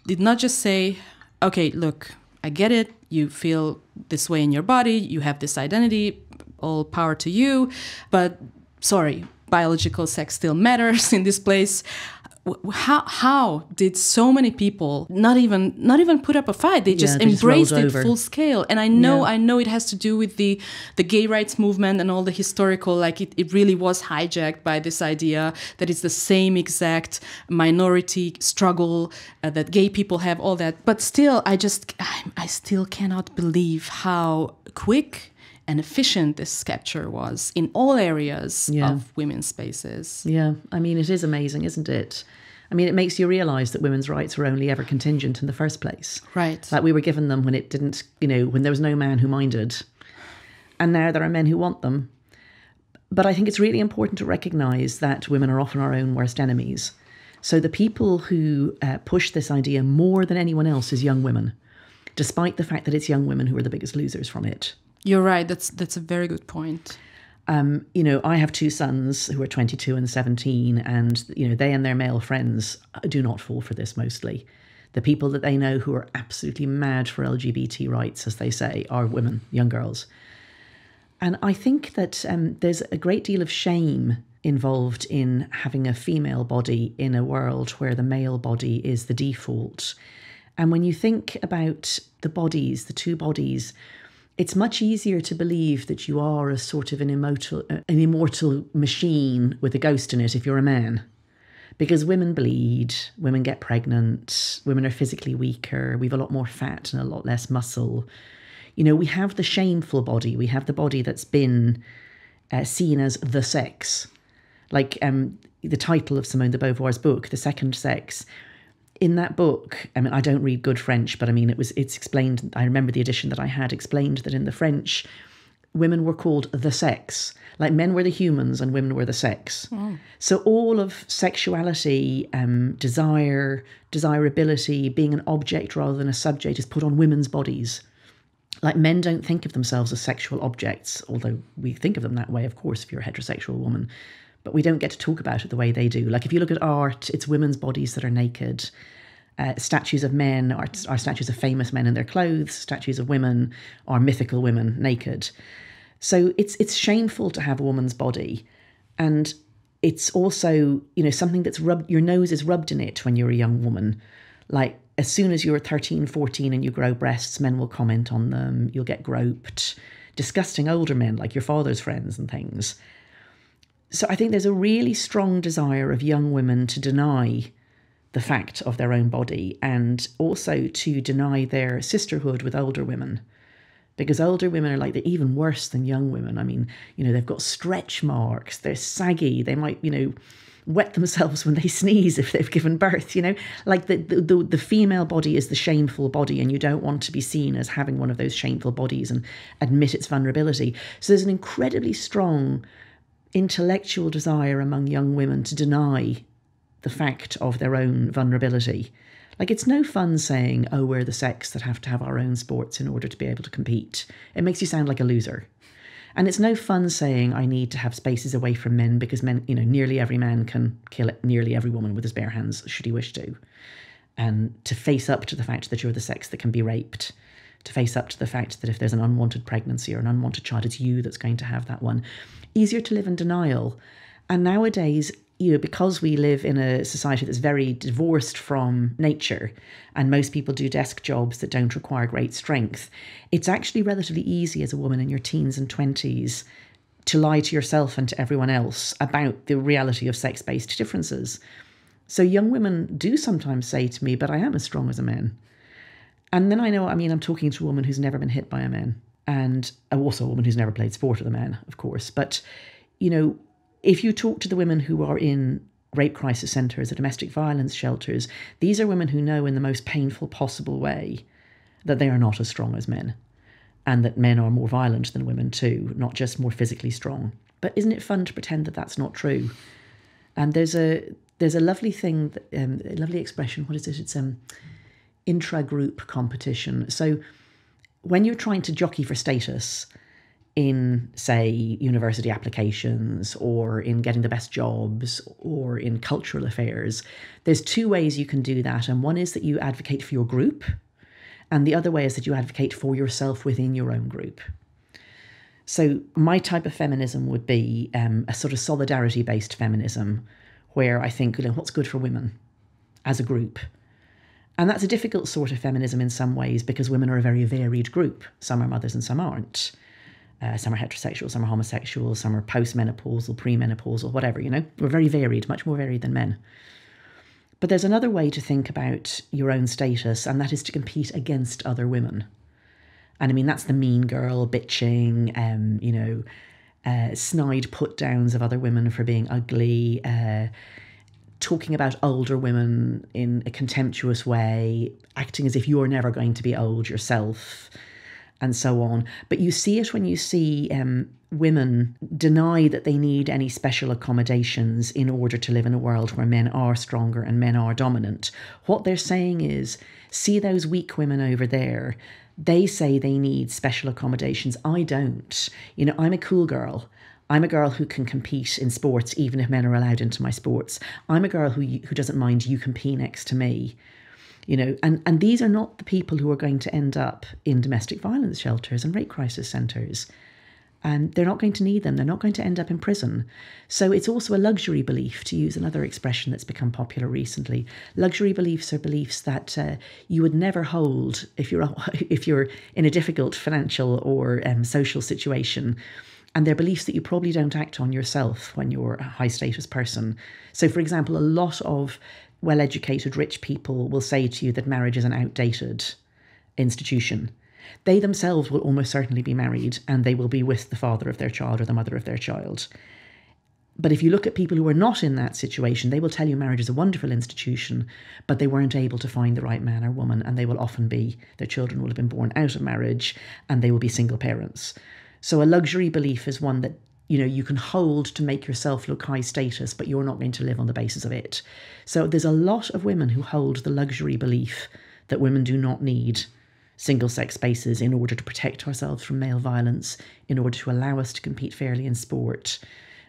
Speaker 1: did not just say, okay, look, I get it, you feel this way in your body, you have this identity, all power to you, but sorry, biological sex still matters in this place. How did so many people not even put up a fight? They just embraced it full scale. And I know it has to do with the gay rights movement and all the historical, like it really was hijacked by this idea that it's the same exact minority struggle that gay people have, all that. But still, I still cannot believe how quick and efficient this capture was in all areas of women's spaces.
Speaker 2: Yeah, I mean, it is amazing, isn't it? I mean, it makes you realise that women's rights were only ever contingent in the first place.
Speaker 1: Right.
Speaker 2: Like we were given them when it didn't, when there was no man who minded. And now there are men who want them. But I think it's really important to recognise that women are often our own worst enemies. So the people who push this idea more than anyone else is young women, despite the fact that it's young women who are the biggest losers from it.
Speaker 1: You're right. That's a very good point.
Speaker 2: I have two sons who are 22 and 17, and, they and their male friends do not fall for this mostly. The people that they know who are absolutely mad for LGBT rights, as they say, are women, young girls. And I think that there's a great deal of shame involved in having a female body in a world where the male body is the default. And when you think about the two bodies, it's much easier to believe that you are a sort of an immortal machine with a ghost in it if you're a man. Because women bleed, women get pregnant, women are physically weaker, we have a lot more fat and a lot less muscle. We have the shameful body, we have the body that's been seen as the sex. Like the title of Simone de Beauvoir's book, The Second Sex. In that book, I mean, I don't read good French, but I mean, it's explained, I remember the edition that I had explained that in the French, women were called the sex. Like men were the humans and women were the sex. Oh. So all of sexuality, desirability, being an object rather than a subject is put on women's bodies. Like men don't think of themselves as sexual objects, although we think of them that way, of course, if you're a heterosexual woman. But we don't get to talk about it the way they do. Like if you look at art, it's women's bodies that are naked. Statues of men are statues of famous men in their clothes. Statues of women are mythical women naked. So it's shameful to have a woman's body. And it's also, something that's your nose is rubbed in it when you're a young woman. Like as soon as you're 13, 14 and you grow breasts, men will comment on them. You'll get groped. Disgusting older men like your father's friends and things. So I think there's a really strong desire of young women to deny the fact of their own body and also to deny their sisterhood with older women. Because older women are like, they're even worse than young women. I mean, they've got stretch marks, they're saggy, they might, wet themselves when they sneeze if they've given birth, Like the female body is the shameful body and you don't want to be seen as having one of those shameful bodies and admit its vulnerability. So there's an incredibly strong intellectual desire among young women to deny the fact of their own vulnerability. Like it's no fun saying, oh, we're the sex that have to have our own sports in order to be able to compete. It makes you sound like a loser. And it's no fun saying I need to have spaces away from men because men, nearly every man can kill nearly every woman with his bare hands should he wish to. And to face up to the fact that you're the sex that can be raped, to face up to the fact that if there's an unwanted pregnancy or an unwanted child, it's you that's going to have that one. Easier to live in denial. And nowadays, because we live in a society that's very divorced from nature and most people do desk jobs that don't require great strength, it's actually relatively easy as a woman in your teens and 20s to lie to yourself and to everyone else about the reality of sex-based differences. So young women do sometimes say to me, but I am as strong as a man. And then I'm talking to a woman who's never been hit by a man. and also a woman who's never played sport with a man, of course. But, if you talk to the women who are in rape crisis centres or domestic violence shelters, these are women who know in the most painful possible way that they are not as strong as men, and that men are more violent than women too, not just more physically strong. But isn't it fun to pretend that that's not true? And there's a lovely thing, a lovely expression. What is it? It's intra-group competition. So when you're trying to jockey for status in, say, university applications or in getting the best jobs or in cultural affairs, there's two ways you can do that. And one is that you advocate for your group, and the other way is that you advocate for yourself within your own group. So my type of feminism would be a sort of solidarity-based feminism, where I think, what's good for women as a group? And that's a difficult sort of feminism in some ways, because women are a very varied group. Some are mothers and some aren't. Some are heterosexual, some are homosexual, some are postmenopausal, premenopausal, whatever, We're very varied, much more varied than men. But there's another way to think about your own status, and that is to compete against other women. And I mean, that's the mean girl bitching, snide put-downs of other women for being ugly, talking about older women in a contemptuous way, acting as if you're never going to be old yourself, and so on. But you see it when you see women deny that they need any special accommodations in order to live in a world where men are stronger and men are dominant. What they're saying is, see those weak women over there. They say they need special accommodations. I don't. I'm a cool girl. I'm a girl who can compete in sports even if men are allowed into my sports. I'm a girl who doesn't mind you can pee next to me. And these are not the people who are going to end up in domestic violence shelters and rape crisis centres. And they're not going to need them. They're not going to end up in prison. So it's also a luxury belief, to use another expression that's become popular recently. Luxury beliefs are beliefs that you would never hold if you're in a difficult financial or social situation. And they're beliefs that you probably don't act on yourself when you're a high status person. So, for example, a lot of well-educated rich people will say to you that marriage is an outdated institution. They themselves will almost certainly be married, and they will be with the father of their child or the mother of their child. But if you look at people who are not in that situation, they will tell you marriage is a wonderful institution, but they weren't able to find the right man or woman, and they will often be, their children will have been born out of marriage, and they will be single parents. So a luxury belief is one that you can hold to make yourself look high status, but you're not going to live on the basis of it. So there's a lot of women who hold the luxury belief that women do not need single-sex spaces in order to protect ourselves from male violence, in order to allow us to compete fairly in sport,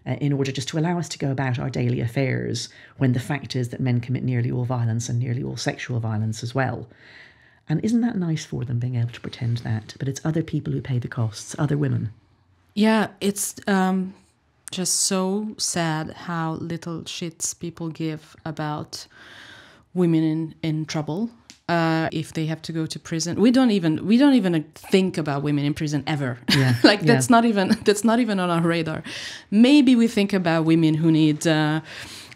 Speaker 2: in order just to allow us to go about our daily affairs, when the fact is that men commit nearly all violence and nearly all sexual violence as well. And isn't that nice for them, being able to pretend that? But it's other people who pay the costs, other women.
Speaker 1: Yeah, it's just so sad how little shits people give about women in trouble. If they have to go to prison, we don't even think about women in prison ever.
Speaker 2: Yeah.
Speaker 1: That's not even on our radar. Maybe we think about women who need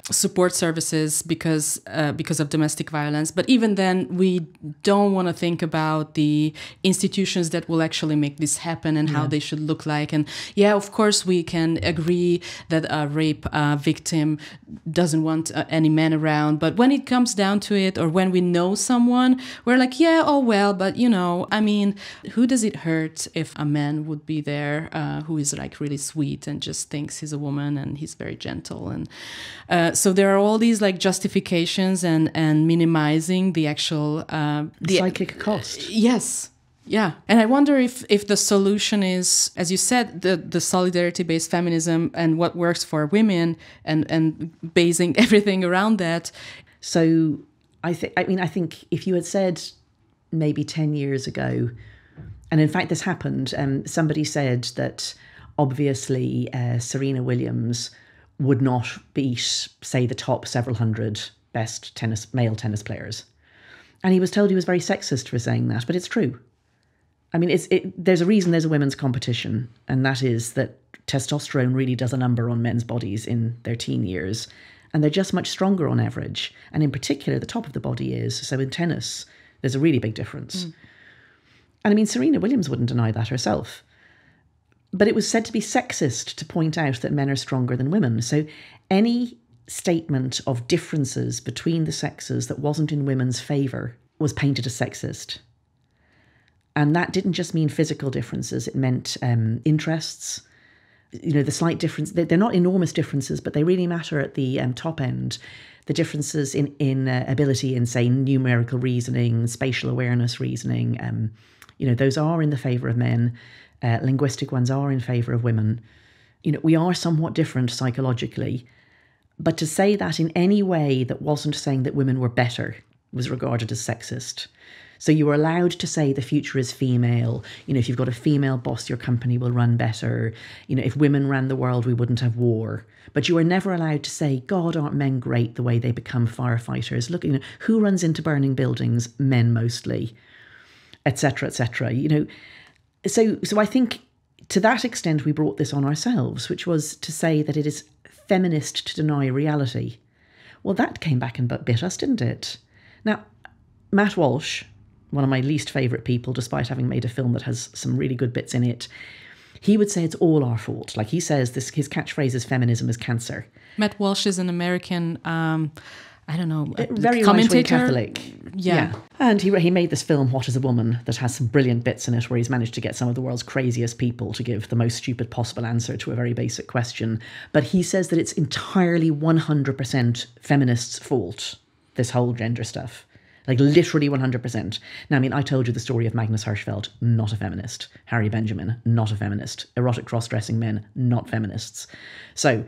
Speaker 1: support services because of domestic violence, but even then we don't want to think about the institutions that will actually make this happen and how they should look like. And of course we can agree that a rape victim doesn't want any men around, but when it comes down to it, or when we know someone, we're like, but who does it hurt if a man would be there who is like really sweet and just thinks he's a woman and he's very gentle? And so there are all these like justifications and minimizing the actual
Speaker 2: the psychic cost.
Speaker 1: Yes. Yeah. And I wonder if the solution is, as you said, the solidarity-based feminism and what works for women and basing everything around that.
Speaker 2: So I think if you had said maybe 10 years ago, and in fact this happened, somebody said that obviously Serena Williams would not beat, say, the top several hundred best male tennis players. And he was told he was very sexist for saying that, but it's true. I mean, there's a reason there's a women's competition, and that is that testosterone really does a number on men's bodies in their teen years, and they're just much stronger on average. And in particular, the top of the body is. So in tennis, there's a really big difference. And I mean, Serena Williams wouldn't deny that herself. But it was said to be sexist to point out that men are stronger than women. So any statement of differences between the sexes that wasn't in women's favour was painted as sexist. And that didn't just mean physical differences, it meant interests. You know, the slight difference, they're not enormous differences, but they really matter at the top end. The differences in ability in, say, numerical reasoning, spatial awareness reasoning, you know, those are in the favour of men. Linguistic ones are in favour of women. You know, we are somewhat different psychologically. But to say that in any way that wasn't saying that women were better was regarded as sexist. So you were allowed to say the future is female. You know, if you've got a female boss, your company will run better. You know, if women ran the world, we wouldn't have war. But you were never allowed to say, God, aren't men great the way they become firefighters? Look, you know, who runs into burning buildings? Men mostly, etc., etc. You know, so I think to that extent we brought this on ourselves, which was to say that it is feminist to deny reality. Well, that came back and bit us, didn't it? Now, Matt Walsh, one of my least favourite people, despite having made a film that has some really good bits in it, he would say it's all our fault. Like he says, his catchphrase is feminism is cancer.
Speaker 1: Matt Walsh is an American, I don't know,
Speaker 2: very
Speaker 1: commentator.
Speaker 2: Right-wing Catholic.
Speaker 1: Yeah.
Speaker 2: And he made this film, What is a Woman, that has some brilliant bits in it where he's managed to get some of the world's craziest people to give the most stupid possible answer to a very basic question. But he says that it's entirely 100% feminists' fault, this whole gender stuff. Like literally 100%. Now, I mean, I told you the story of Magnus Hirschfeld, not a feminist. Harry Benjamin, not a feminist. Erotic cross-dressing men, not feminists. So,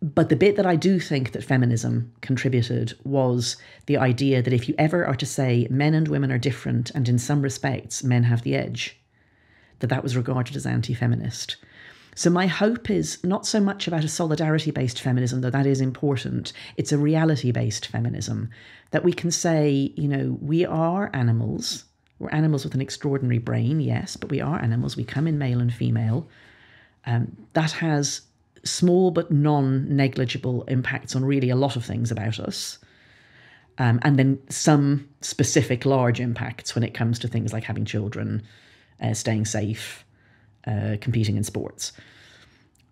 Speaker 2: but the bit that I do think that feminism contributed was the idea that if you ever are to say men and women are different and in some respects men have the edge, that was regarded as anti-feminist. So my hope is not so much about a solidarity-based feminism, though that is important. It's a reality-based feminism, that we can say, you know, we are animals. We're animals with an extraordinary brain, yes, but we are animals. We come in male and female. That has small but non-negligible impacts on really a lot of things about us. And then some specific large impacts when it comes to things like having children, staying safe, competing in sports.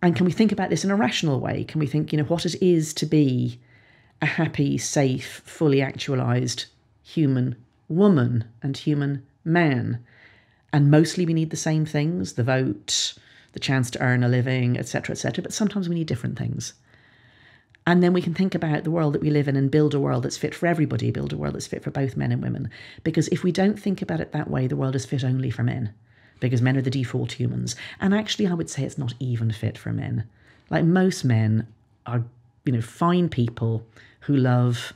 Speaker 2: And can we think about this in a rational way? Can we think, you know, what it is to be a happy, safe, fully actualised human woman and human man? And mostly we need the same things, the vote, the chance to earn a living, etc., but sometimes we need different things. And then we can think about the world that we live in and build a world that's fit for everybody, build a world that's fit for both men and women. Because if we don't think about it that way, the world is fit only for men. Because men are the default humans. And actually, I would say it's not even fit for men. Like most men are, you know, fine people who love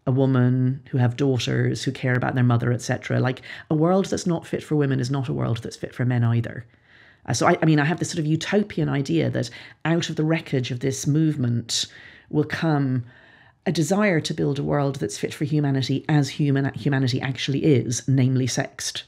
Speaker 2: a woman, who have daughters, who care about their mother, etc. Like a world that's not fit for women is not a world that's fit for men either. So, I mean, I have this sort of utopian idea that out of the wreckage of this movement will come a desire to build a world that's fit for humanity as humanity actually is, namely sexed.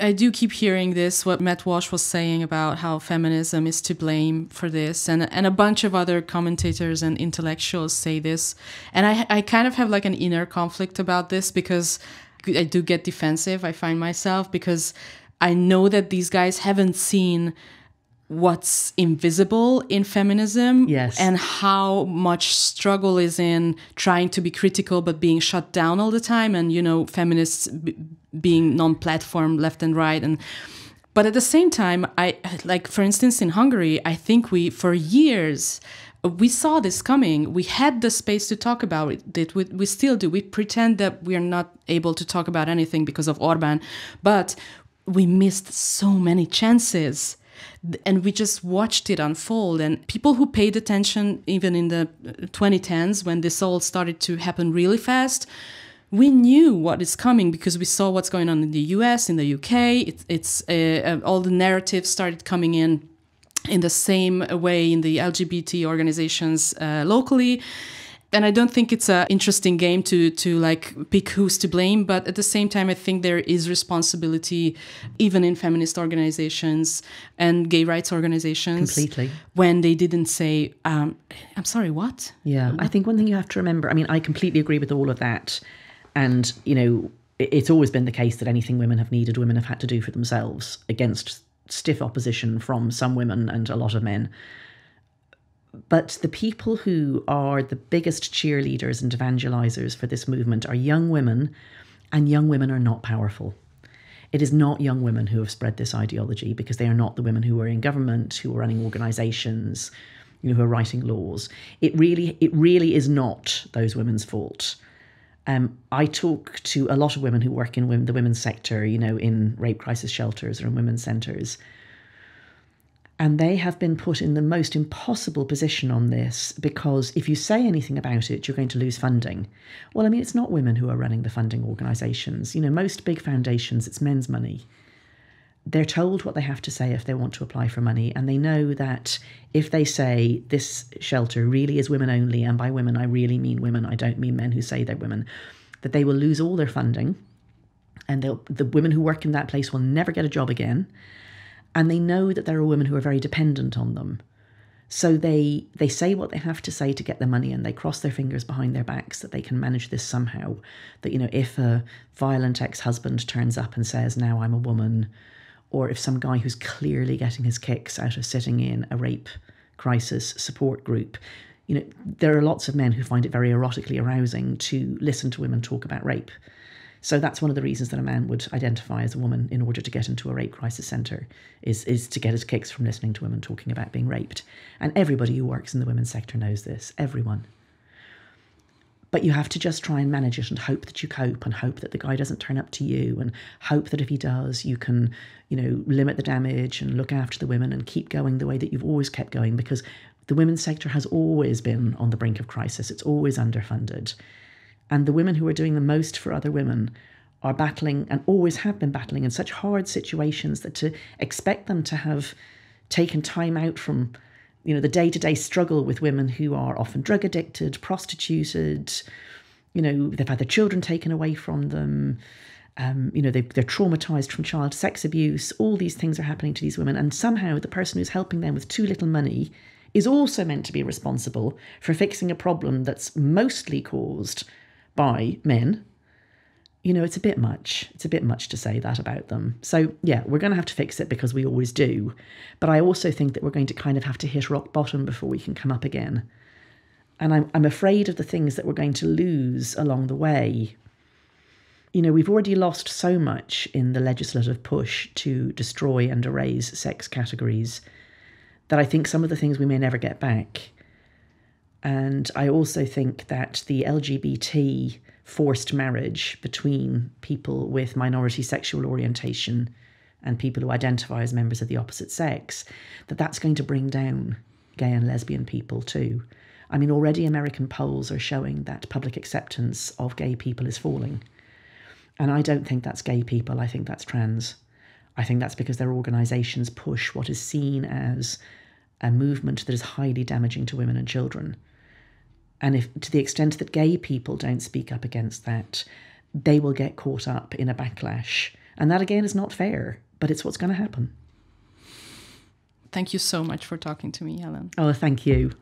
Speaker 1: I do keep hearing this, what Matt Walsh was saying about how feminism is to blame for this. And a bunch of other commentators and intellectuals say this. And I kind of have like an inner conflict about this because I do get defensive, I find myself, because I know that these guys haven't seen what's invisible in feminism.
Speaker 2: Yes.
Speaker 1: And how much struggle is in trying to be critical but being shut down all the time, and, you know, feminists being non-platform left and right. But at the same time, I like, for instance, in Hungary, I think for years we saw this coming. We had the space to talk about it. We still do. We pretend that we are not able to talk about anything because of Orbán, but we missed so many chances. And we just watched it unfold. And people who paid attention, even in the 2010s, when this all started to happen really fast, we knew what is coming because we saw what's going on in the US, in the UK. All the narratives started coming in the same way in the LGBT organizations locally. And I don't think it's an interesting game to like pick who's to blame, but at the same time, I think there is responsibility even in feminist organizations and gay rights organizations.
Speaker 2: Completely.
Speaker 1: When they didn't say, I'm sorry, what?
Speaker 2: Yeah, I think one thing you have to remember, I mean, I completely agree with all of that. And, you know, it's always been the case that anything women have needed, women have had to do for themselves against stiff opposition from some women and a lot of men. But the people who are the biggest cheerleaders and evangelizers for this movement are young women, and young women are not powerful. It is not young women who have spread this ideology, because they are not the women who are in government, who are running organizations, who are writing laws. It really is not those women's fault. I talk to a lot of women who work in the women's sector, in rape crisis shelters or in women's centres. And they have been put in the most impossible position on this, because if you say anything about it, you're going to lose funding. Well, I mean, it's not women who are running the funding organisations. Most big foundations, it's men's money. They're told what they have to say if they want to apply for money. And they know that if they say this shelter really is women only, and by women, I really mean women, I don't mean men who say they're women, that they will lose all their funding. And the women who work in that place will never get a job again. And they know that there are women who are very dependent on them. So they say what they have to say to get the money, and they cross their fingers behind their backs that they can manage this somehow. That, if a violent ex-husband turns up and says, now I'm a woman, or if some guy who's clearly getting his kicks out of sitting in a rape crisis support group, there are lots of men who find it very erotically arousing to listen to women talk about rape. So that's one of the reasons that a man would identify as a woman in order to get into a rape crisis centre, is to get his kicks from listening to women talking about being raped. And everybody who works in the women's sector knows this, everyone. But you have to just try and manage it and hope that you cope, and hope that the guy doesn't turn up to you, and hope that if he does, you can, limit the damage and look after the women and keep going the way that you've always kept going, because the women's sector has always been on the brink of crisis. It's always underfunded. And the women who are doing the most for other women are battling, and always have been battling, in such hard situations that to expect them to have taken time out from, the day-to-day struggle with women who are often drug addicted, prostituted, they've had their children taken away from them, they're traumatized from child sex abuse. All these things are happening to these women. And somehow the person who's helping them with too little money is also meant to be responsible for fixing a problem that's mostly caused by men. It's a bit much. It's a bit much to say that about them. So yeah, we're going to have to fix it, because we always do. But I also think that we're going to kind of have to hit rock bottom before we can come up again. And I'm afraid of the things that we're going to lose along the way. We've already lost so much in the legislative push to destroy and erase sex categories that I think some of the things we may never get back. And I also think that the LGBT forced marriage between people with minority sexual orientation and people who identify as members of the opposite sex, that's going to bring down gay and lesbian people too. I mean, already American polls are showing that public acceptance of gay people is falling. And I don't think that's gay people. I think that's trans. I think that's because their organisations push what is seen as a movement that is highly damaging to women and children. And if, to the extent that gay people don't speak up against that, they will get caught up in a backlash. And that, again, is not fair, but it's what's going to happen.
Speaker 1: Thank you so much for talking to me, Helen.
Speaker 2: Oh, thank you.